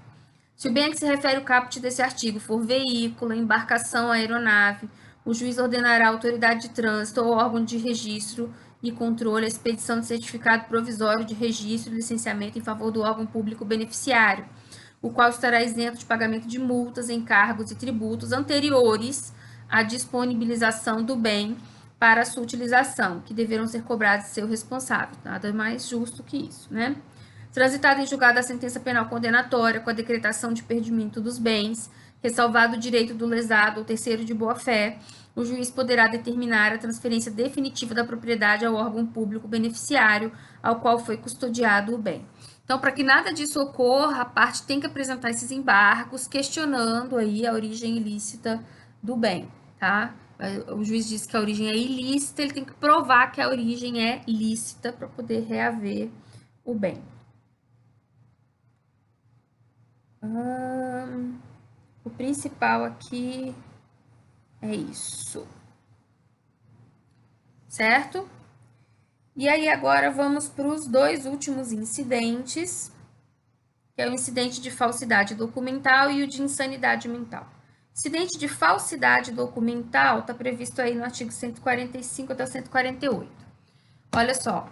Se o bem a que se refere o caput desse artigo for veículo, embarcação, aeronave, o juiz ordenará à autoridade de trânsito ou órgão de registro e controle a expedição de certificado provisório de registro e licenciamento em favor do órgão público beneficiário, o qual estará isento de pagamento de multas, encargos e tributos anteriores à disponibilização do bem para sua utilização, que deverão ser cobrados de seu responsável. Nada mais justo que isso, né? Transitada em julgado a sentença penal condenatória com a decretação de perdimento dos bens, ressalvado o direito do lesado ou terceiro de boa-fé, o juiz poderá determinar a transferência definitiva da propriedade ao órgão público beneficiário ao qual foi custodiado o bem. Então, para que nada disso ocorra, a parte tem que apresentar esses embargos, questionando aí a origem ilícita do bem, tá? O juiz diz que a origem é ilícita, ele tem que provar que a origem é lícita para poder reaver o bem. O principal aqui é isso, certo? E aí agora vamos para os dois últimos incidentes, que é o incidente de falsidade documental e o de insanidade mental. Incidente de falsidade documental está previsto aí no artigo 145 até 148. Olha só,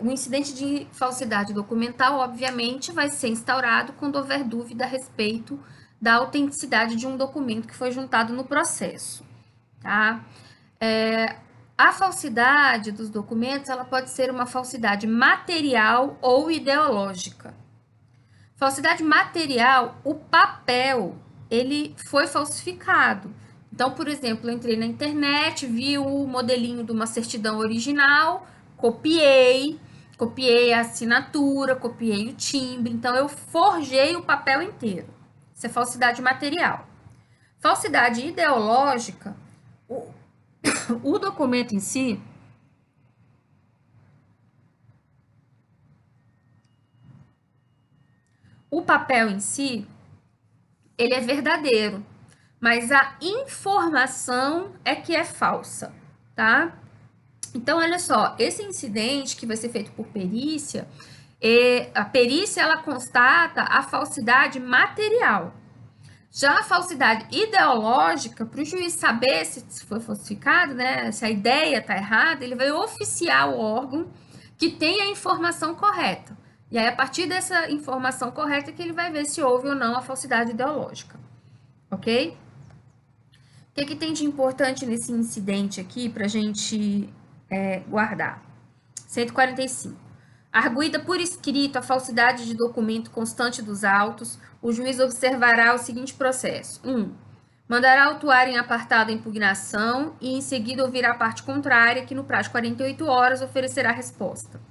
o incidente de falsidade documental, obviamente, vai ser instaurado quando houver dúvida a respeito da autenticidade de um documento que foi juntado no processo, tá? A falsidade dos documentos, ela pode ser uma falsidade material ou ideológica. Falsidade material, o papel, ele foi falsificado. Então, por exemplo, eu entrei na internet, vi o modelinho de uma certidão original, copiei a assinatura, copiei o timbre, então eu forjei o papel inteiro. Isso é falsidade material. Falsidade ideológica, o documento em si, o papel em si, ele é verdadeiro, mas a informação é que é falsa, tá? Então, olha só, esse incidente que vai ser feito por perícia, a perícia ela constata a falsidade material. Já a falsidade ideológica, para o juiz saber se foi falsificado, né, se a ideia está errada, ele vai oficiar o órgão que tem a informação correta. E aí, a partir dessa informação correta, que ele vai ver se houve ou não a falsidade ideológica. Ok? O que tem de importante nesse incidente aqui para a gente guardar? 145. Arguida por escrito a falsidade de documento constante dos autos, o juiz observará o seguinte processo. 1. Mandará autuar em apartado a impugnação e, em seguida, ouvirá a parte contrária, que no prazo de 48 horas oferecerá resposta.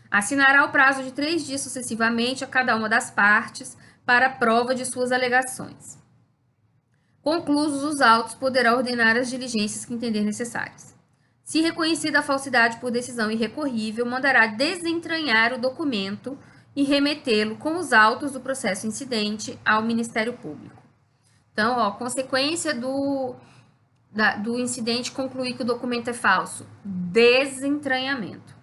Assinará o prazo de 3 dias sucessivamente a cada uma das partes para a prova de suas alegações. Conclusos os autos, poderá ordenar as diligências que entender necessárias. Se reconhecida a falsidade por decisão irrecorrível, mandará desentranhar o documento e remetê-lo com os autos do processo incidente ao Ministério Público. Então, ó, consequência do incidente concluir que o documento é falso: desentranhamento.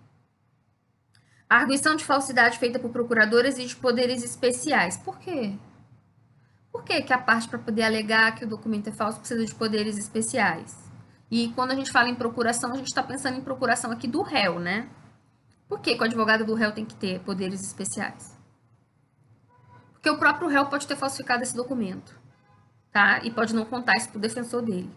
A arguição de falsidade feita por procurador exige poderes especiais. Por quê? Por que a parte, para poder alegar que o documento é falso, precisa de poderes especiais? E quando a gente fala em procuração, a gente está pensando em procuração aqui do réu, né? Por que o advogado do réu tem que ter poderes especiais? Porque o próprio réu pode ter falsificado esse documento, tá? E pode não contar isso para o defensor dele.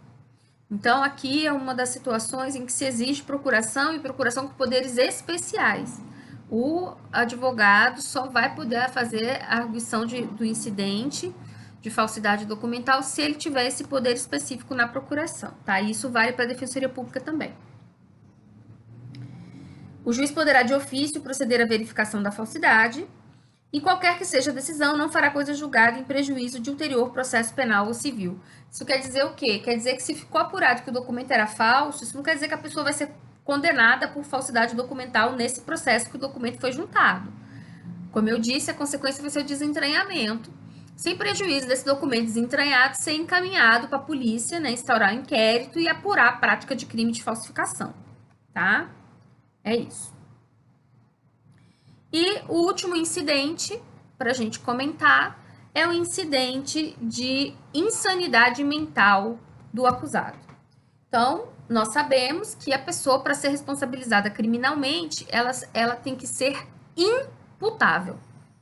Então, aqui é uma das situações em que se exige procuração e procuração com poderes especiais. O advogado só vai poder fazer a arguição do incidente de falsidade documental se ele tiver esse poder específico na procuração, tá? E isso vale para a Defensoria Pública também. O juiz poderá de ofício proceder à verificação da falsidade e qualquer que seja a decisão não fará coisa julgada em prejuízo de ulterior processo penal ou civil. Isso quer dizer o quê? Quer dizer que se ficou apurado que o documento era falso, isso não quer dizer que a pessoa vai ser condenada por falsidade documental nesse processo que o documento foi juntado. Como eu disse, a consequência vai ser o desentranhamento, sem prejuízo desse documento desentranhado ser encaminhado para a polícia, né, instaurar um inquérito e apurar a prática de crime de falsificação, tá? É isso. E o último incidente, para a gente comentar, é o incidente de insanidade mental do acusado. Então, nós sabemos que a pessoa, para ser responsabilizada criminalmente, ela tem que ser imputável.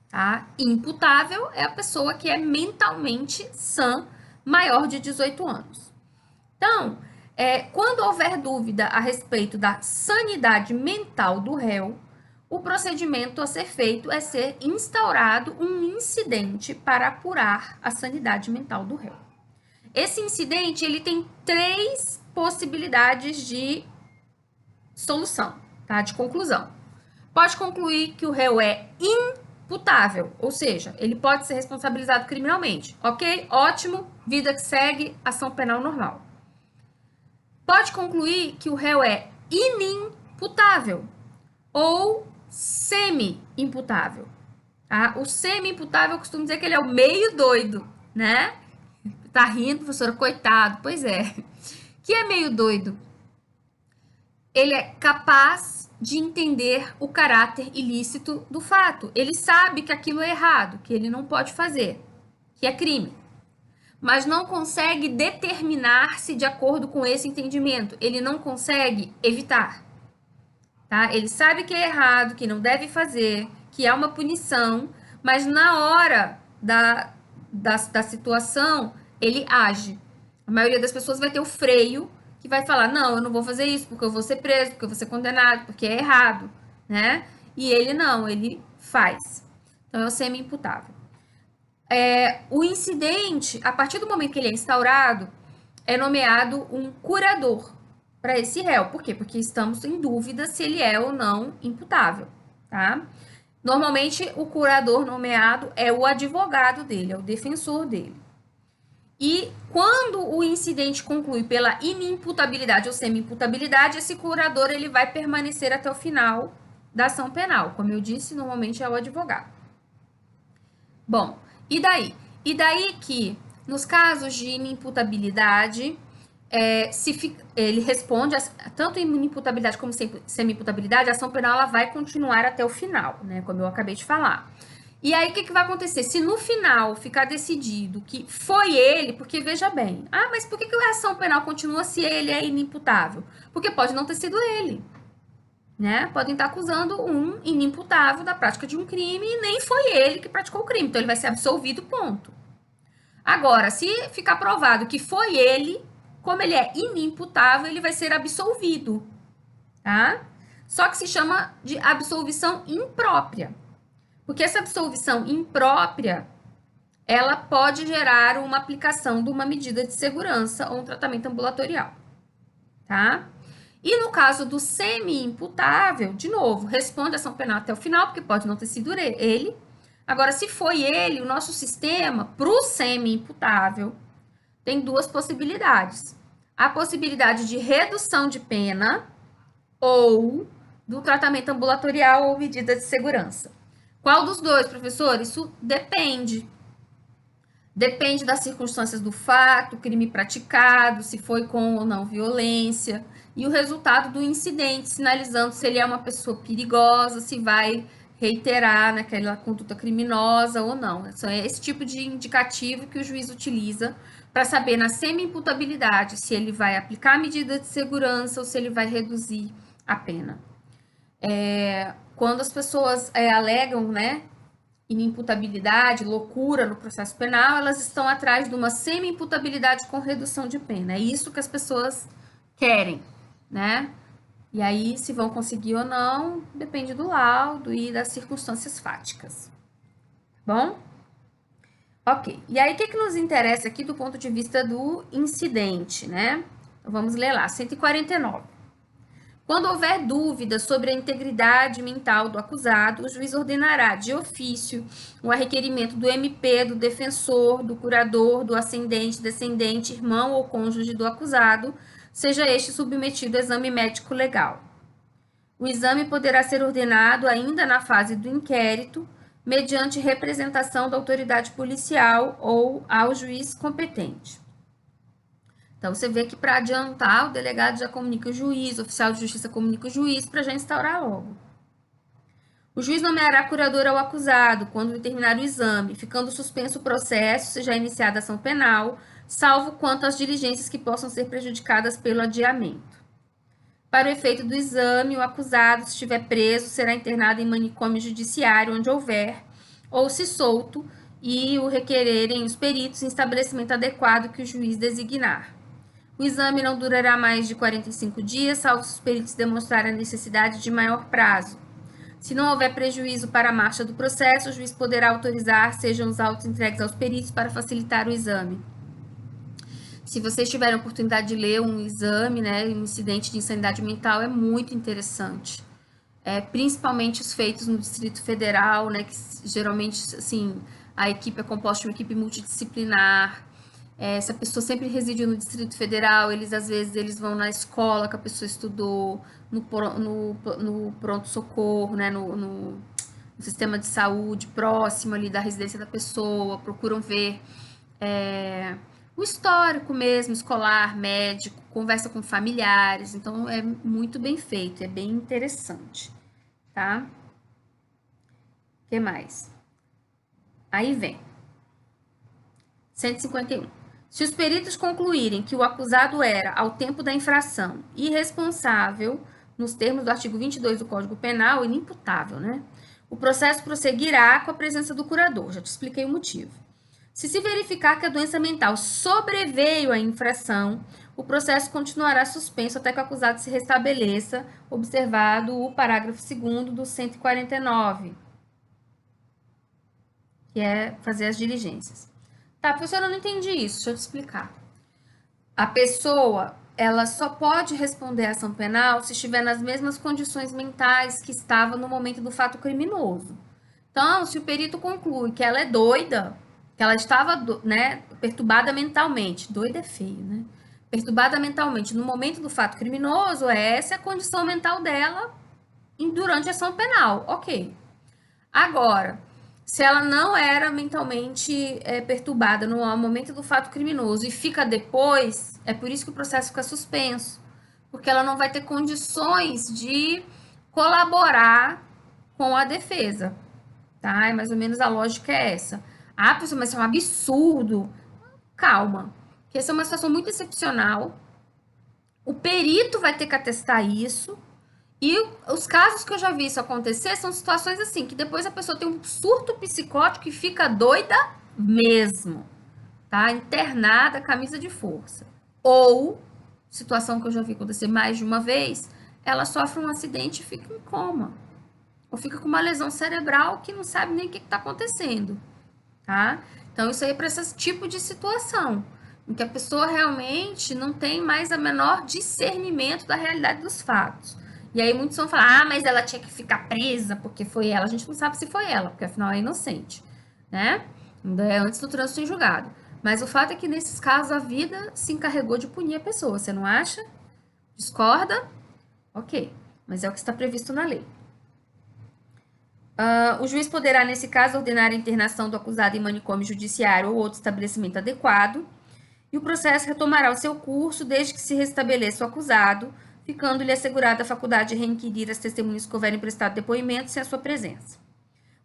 Tá? Imputável é a pessoa que é mentalmente sã, maior de 18 anos. Então, quando houver dúvida a respeito da sanidade mental do réu, o procedimento a ser feito é ser instaurado um incidente para apurar a sanidade mental do réu. Esse incidente ele tem 3 possibilidades de solução, tá? De conclusão. Pode concluir que o réu é imputável, ou seja, ele pode ser responsabilizado criminalmente. Ok? Ótimo, vida que segue, ação penal normal. Pode concluir que o réu é inimputável ou semi-imputável. Tá? O semi-imputável eu costumo dizer que ele é o meio doido, né? Tá rindo, professora? Coitado. Pois é. Que é meio doido. Ele é capaz de entender o caráter ilícito do fato. Ele sabe que aquilo é errado, que ele não pode fazer, que é crime. Mas não consegue determinar-se de acordo com esse entendimento. Ele não consegue evitar. Tá? Ele sabe que é errado, que não deve fazer, que é uma punição, mas na hora da situação, ele age. A maioria das pessoas vai ter o freio, que vai falar, não, eu não vou fazer isso porque eu vou ser preso, porque eu vou ser condenado, porque é errado, né? E ele não, ele faz. Então, é o semi-imputável. O incidente, a partir do momento que ele é instaurado, é nomeado um curador para esse réu. Por quê? Porque estamos em dúvida se ele é ou não imputável, tá? Normalmente, o curador nomeado é o advogado dele, é o defensor dele. E quando o incidente conclui pela inimputabilidade ou semi-imputabilidade, esse curador ele vai permanecer até o final da ação penal. Como eu disse, normalmente é o advogado. Bom, e daí? E daí que, nos casos de inimputabilidade, ele responde, tanto em inimputabilidade como semi-imputabilidade, a ação penal ela vai continuar até o final, né? Como eu acabei de falar. E aí, o que vai acontecer? Se no final ficar decidido que foi ele, porque veja bem, mas por que a ação penal continua se ele é inimputável? Porque pode não ter sido ele, né? Podem estar acusando um inimputável da prática de um crime e nem foi ele que praticou o crime, então ele vai ser absolvido, ponto. Agora, se ficar provado que foi ele, como ele é inimputável, ele vai ser absolvido, tá? Só que se chama de absolvição imprópria. Porque essa absolvição imprópria, ela pode gerar uma aplicação de uma medida de segurança ou um tratamento ambulatorial, tá? E no caso do semi-imputável, de novo, responde a ação penal até o final, porque pode não ter sido ele. Agora, se foi ele, o nosso sistema, para o semi-imputável, tem duas possibilidades. A possibilidade de redução de pena ou do tratamento ambulatorial ou medida de segurança. Qual dos dois, professor? Isso depende. Depende das circunstâncias do fato, crime praticado, se foi com ou não violência, e o resultado do incidente, sinalizando se ele é uma pessoa perigosa, se vai reiterar naquela conduta criminosa ou não. É esse tipo de indicativo que o juiz utiliza para saber na semi-imputabilidade se ele vai aplicar a medida de segurança ou se ele vai reduzir a pena. Quando as pessoas alegam, né, inimputabilidade, loucura no processo penal, elas estão atrás de uma semi-imputabilidade com redução de pena. É isso que as pessoas querem, né? E aí, se vão conseguir ou não, depende do laudo e das circunstâncias fáticas. Bom? Ok. E aí, o que nos interessa aqui do ponto de vista do incidente, né? Então, vamos ler lá, 149. Quando houver dúvida sobre a integridade mental do acusado, o juiz ordenará de ofício o requerimento do MP, do defensor, do curador, do ascendente, descendente, irmão ou cônjuge do acusado, seja este submetido a exame médico legal. O exame poderá ser ordenado ainda na fase do inquérito, mediante representação da autoridade policial ou ao juiz competente. Então, você vê que para adiantar, o delegado já comunica o juiz, o oficial de justiça comunica o juiz para já instaurar logo. O juiz nomeará curador ao acusado quando determinar o exame, ficando suspenso o processo, seja iniciada a ação penal, salvo quanto às diligências que possam ser prejudicadas pelo adiamento. Para o efeito do exame, o acusado, se estiver preso, será internado em manicômio judiciário, onde houver, ou se solto, e o requererem os peritos em estabelecimento adequado que o juiz designar. O exame não durará mais de 45 dias, salvo se os peritos demonstrarem a necessidade de maior prazo. Se não houver prejuízo para a marcha do processo, o juiz poderá autorizar, sejam os autos entregues aos peritos para facilitar o exame. Se vocês tiverem a oportunidade de ler um exame, né, um incidente de insanidade mental, é muito interessante. Principalmente os feitos no Distrito Federal, né, que geralmente, assim, a equipe é composta de uma equipe multidisciplinar. Se a pessoa sempre residiu no Distrito Federal, às vezes eles vão na escola que a pessoa estudou, no pronto-socorro, né, no sistema de saúde próximo ali da residência da pessoa, procuram ver o histórico mesmo, escolar, médico, conversa com familiares, então é muito bem feito, é bem interessante, tá? O que mais? Aí vem 151. Se os peritos concluírem que o acusado era, ao tempo da infração, irresponsável, nos termos do artigo 22 do Código Penal, inimputável, né? O processo prosseguirá com a presença do curador, já te expliquei o motivo. Se verificar que a doença mental sobreveio à infração, o processo continuará suspenso até que o acusado se restabeleça, observado o parágrafo 2º do 149, que é fazer as diligências. Tá, professora, eu não entendi isso, deixa eu te explicar. A pessoa, ela só pode responder a ação penal se estiver nas mesmas condições mentais que estava no momento do fato criminoso. Então, se o perito conclui que ela é doida, que ela estava, né, perturbada mentalmente, doida é feio, né? Perturbada mentalmente no momento do fato criminoso, essa é a condição mental dela durante a ação penal, ok. Agora, se ela não era mentalmente perturbada no momento do fato criminoso e fica depois, é por isso que o processo fica suspenso, porque ela não vai ter condições de colaborar com a defesa, tá? Mais ou menos a lógica é essa. Ah, pessoal, mas isso é um absurdo. Calma, que essa é uma situação muito excepcional. O perito vai ter que atestar isso. E os casos que eu já vi isso acontecer são situações assim, que depois a pessoa tem um surto psicótico e fica doida mesmo, tá? Internada, camisa de força. Ou, situação que eu já vi acontecer mais de uma vez, ela sofre um acidente e fica em coma. Ou fica com uma lesão cerebral que não sabe nem o que está acontecendo, tá? Então, isso aí é para esse tipo de situação, em que a pessoa realmente não tem mais a menor discernimento da realidade dos fatos. E aí muitos vão falar, ah, mas ela tinha que ficar presa porque foi ela. A gente não sabe se foi ela, porque afinal é inocente, né? Ainda é antes do trânsito em julgado. Mas o fato é que nesses casos a vida se encarregou de punir a pessoa, você não acha? Discorda? Ok, mas é o que está previsto na lei. O juiz poderá, nesse caso, ordenar a internação do acusado em manicômio judiciário ou outro estabelecimento adequado, e o processo retomará o seu curso desde que se restabeleça o acusado, ficando-lhe assegurada a faculdade de reinquirir as testemunhas que houverem prestado depoimento sem a sua presença.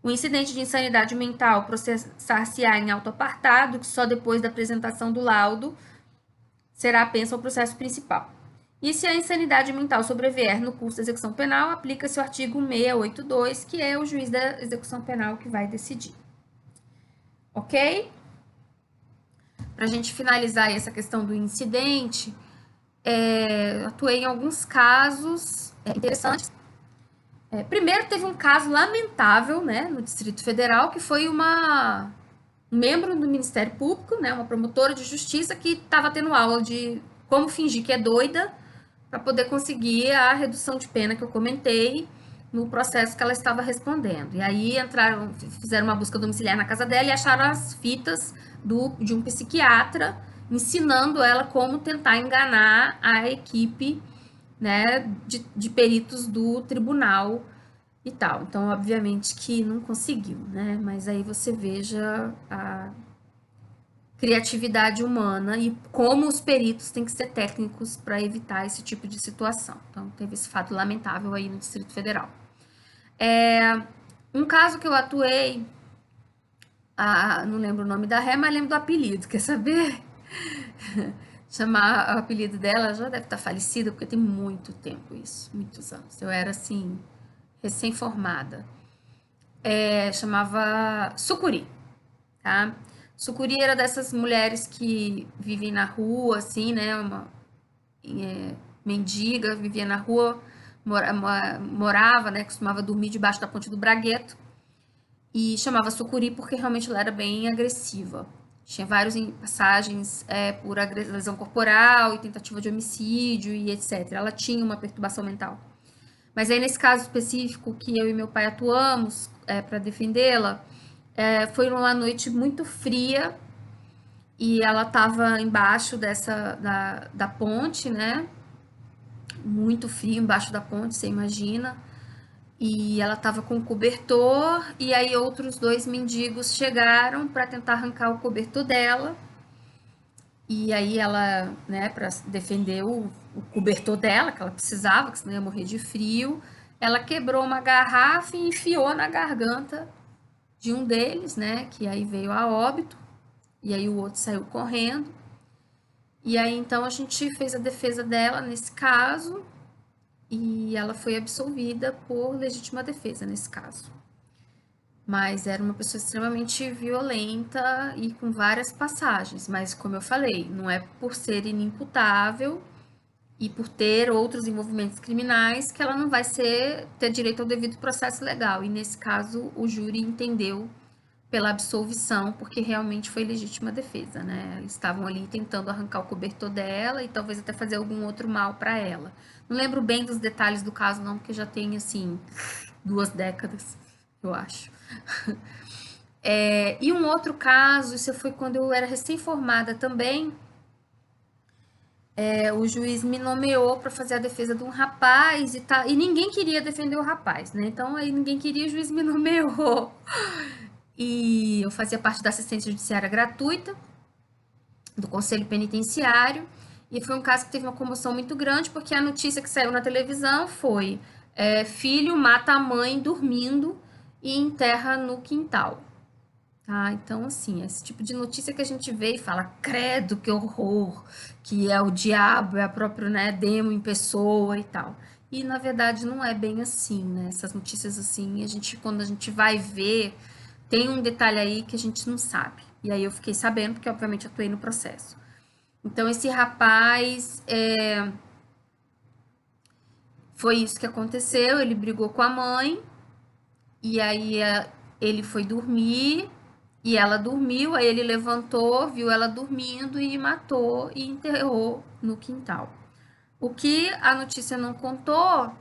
O incidente de insanidade mental processar-se-á em auto apartado, que só depois da apresentação do laudo será apenso ao processo principal. E se a insanidade mental sobrevier no curso da execução penal, aplica-se o artigo 682, que é o juiz da execução penal que vai decidir. Ok? Para a gente finalizar essa questão do incidente, atuei em alguns casos interessantes. Primeiro, teve um caso lamentável, né, no Distrito Federal, que foi um membro do Ministério Público, né, uma promotora de justiça, que estava tendo aula de como fingir que é doida para poder conseguir a redução de pena que eu comentei no processo que ela estava respondendo. E aí fizeram uma busca domiciliar na casa dela e acharam as fitas de um psiquiatra ensinando ela como tentar enganar a equipe, né, de peritos do tribunal e tal. Então, obviamente que não conseguiu, né? Mas aí você veja a criatividade humana e como os peritos têm que ser técnicos para evitar esse tipo de situação. Então, teve esse fato lamentável aí no Distrito Federal. Um caso que eu atuei, não lembro o nome da ré, mas lembro do apelido, quer saber? Chamar o apelido dela, já deve estar falecida, porque tem muito tempo isso, muitos anos. Eu era, assim, recém-formada. Chamava Sucuri, tá? Sucuri era dessas mulheres que vivem na rua, assim, né? Uma mendiga, vivia na rua, morava, né? Costumava dormir debaixo da ponte do Bragueto. E chamava Sucuri porque realmente ela era bem agressiva. Tinha várias passagens por lesão corporal e tentativa de homicídio e etc. Ela tinha uma perturbação mental. Mas aí, nesse caso específico que eu e meu pai atuamos para defendê-la, foi uma noite muito fria e ela estava embaixo da ponte, né? Muito frio embaixo da ponte, você imagina. E ela estava com o cobertor, e aí outros dois mendigos chegaram para tentar arrancar o cobertor dela. E aí ela, né, para defender o cobertor dela, que ela precisava, que senão ia morrer de frio, ela quebrou uma garrafa e enfiou na garganta de um deles, né, que aí veio a óbito, e aí o outro saiu correndo. E aí então a gente fez a defesa dela nesse caso, e ela foi absolvida por legítima defesa nesse caso. mas era uma pessoa extremamente violenta e com várias passagens. Mas, como eu falei, não é por ser inimputável e por ter outros envolvimentos criminais que ela não vai ter direito ao devido processo legal. E nesse caso, o júri entendeu pela absolvição, porque realmente foi legítima defesa, né? Eles estavam ali tentando arrancar o cobertor dela e talvez até fazer algum outro mal para ela. Não lembro bem dos detalhes do caso, não, porque já tem, assim, 2 décadas, eu acho. E um outro caso, isso foi quando eu era recém-formada também, o juiz me nomeou para fazer a defesa de um rapaz e ninguém queria defender o rapaz, né? Então aí ninguém queria, o juiz me nomeou. E eu fazia parte da assistência judiciária gratuita do Conselho Penitenciário. E foi um caso que teve uma comoção muito grande, porque a notícia que saiu na televisão foi: filho mata a mãe dormindo e enterra no quintal. Tá? Então, assim, esse tipo de notícia que a gente vê e fala, credo, que horror, que é o diabo, é a própria, né, demo em pessoa e tal. E, na verdade, não é bem assim, né? Essas notícias, assim, quando a gente vai ver, tem um detalhe aí que a gente não sabe. E aí eu fiquei sabendo, porque, obviamente, atuei no processo. Então, esse rapaz, foi isso que aconteceu, ele brigou com a mãe, e aí ele foi dormir, e ela dormiu, aí ele levantou, viu ela dormindo e matou e enterrou no quintal. O que a notícia não contou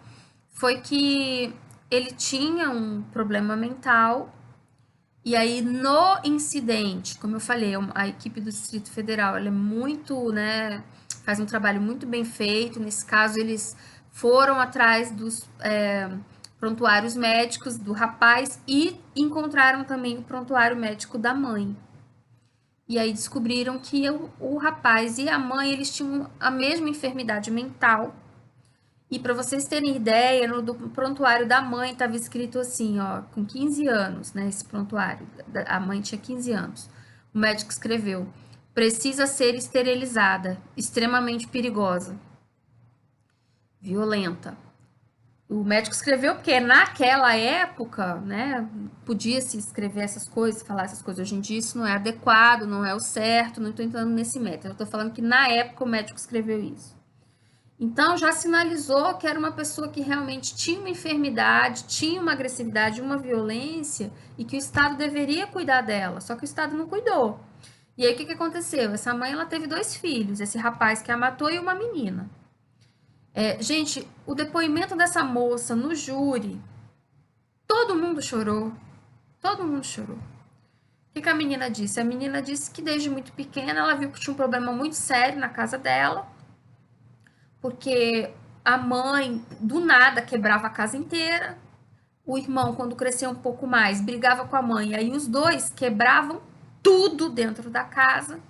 foi que ele tinha um problema mental, e aí no incidente, como eu falei, a equipe do Distrito Federal, ela é muito, né, faz um trabalho muito bem feito. Nesse caso, eles foram atrás dos prontuários médicos do rapaz e encontraram também o prontuário médico da mãe. E aí descobriram que o rapaz e a mãe, eles tinham a mesma enfermidade mental. E para vocês terem ideia, no prontuário da mãe estava escrito assim, ó, com 15 anos, né, esse prontuário. A mãe tinha 15 anos. O médico escreveu: precisa ser esterilizada, extremamente perigosa, violenta. O médico escreveu porque naquela época, né, podia se escrever essas coisas, falar essas coisas. Hoje em dia isso não é adequado, não é o certo, não estou entrando nesse método. Eu estou falando que na época o médico escreveu isso. Então já sinalizou que era uma pessoa que realmente tinha uma enfermidade, tinha uma agressividade, uma violência e que o Estado deveria cuidar dela, só que o Estado não cuidou. E aí o que aconteceu? Essa mãe ela teve 2 filhos, esse rapaz que a matou e uma menina. Gente, o depoimento dessa moça no júri, todo mundo chorou. Todo mundo chorou. O que a menina disse? A menina disse que desde muito pequena ela viu que tinha um problema muito sério na casa dela, porque a mãe do nada quebrava a casa inteira, o irmão, quando cresceu um pouco mais, brigava com a mãe, aí os dois quebravam tudo dentro da casa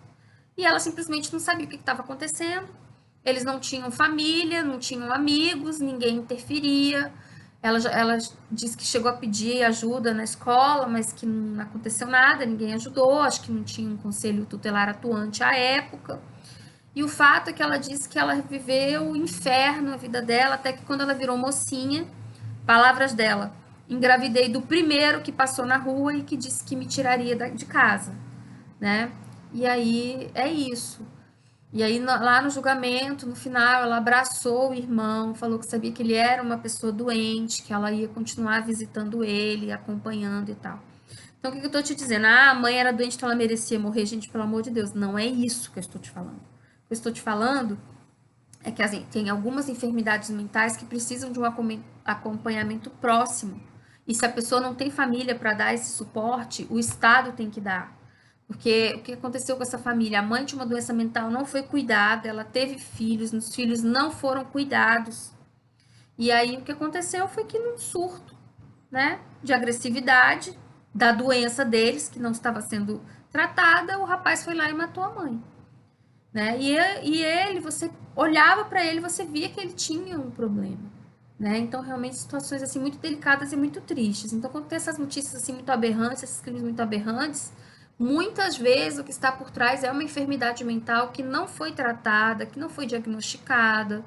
e ela simplesmente não sabia o que estava acontecendo. Eles não tinham família, não tinham amigos, ninguém interferia. Ela disse que chegou a pedir ajuda na escola, mas que não aconteceu nada, ninguém ajudou, acho que não tinha um conselho tutelar atuante à época. E o fato é que ela disse que ela viveu o inferno na vida dela, até que quando ela virou mocinha, palavras dela, engravidei do primeiro que passou na rua e que disse que me tiraria de casa, né? E aí é isso. E aí lá no julgamento, no final, ela abraçou o irmão, falou que sabia que ele era uma pessoa doente, que ela ia continuar visitando ele, acompanhando e tal. Então, o que eu tô te dizendo? Ah, a mãe era doente, então ela merecia morrer. Gente, pelo amor de Deus, não é isso que eu estou te falando. O que eu estou te falando é que assim, tem algumas enfermidades mentais que precisam de um acompanhamento próximo. E se a pessoa não tem família para dar esse suporte, o Estado tem que dar. Porque o que aconteceu com essa família? A mãe tinha uma doença mental, não foi cuidada, ela teve filhos, os filhos não foram cuidados. E aí o que aconteceu foi que num surto, né, de agressividade da doença deles, que não estava sendo tratada, o rapaz foi lá e matou a mãe. Né? E ele, você olhava para ele, você via que ele tinha um problema. Né? Então, realmente, situações assim muito delicadas e muito tristes. Então, quando tem essas notícias assim muito aberrantes, esses crimes muito aberrantes, muitas vezes o que está por trás é uma enfermidade mental que não foi tratada, que não foi diagnosticada,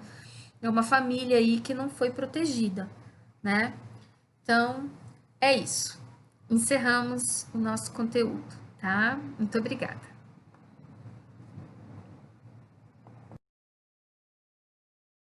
é uma família aí que não foi protegida, né? Então, é isso. encerramos o nosso conteúdo, tá? Muito obrigada.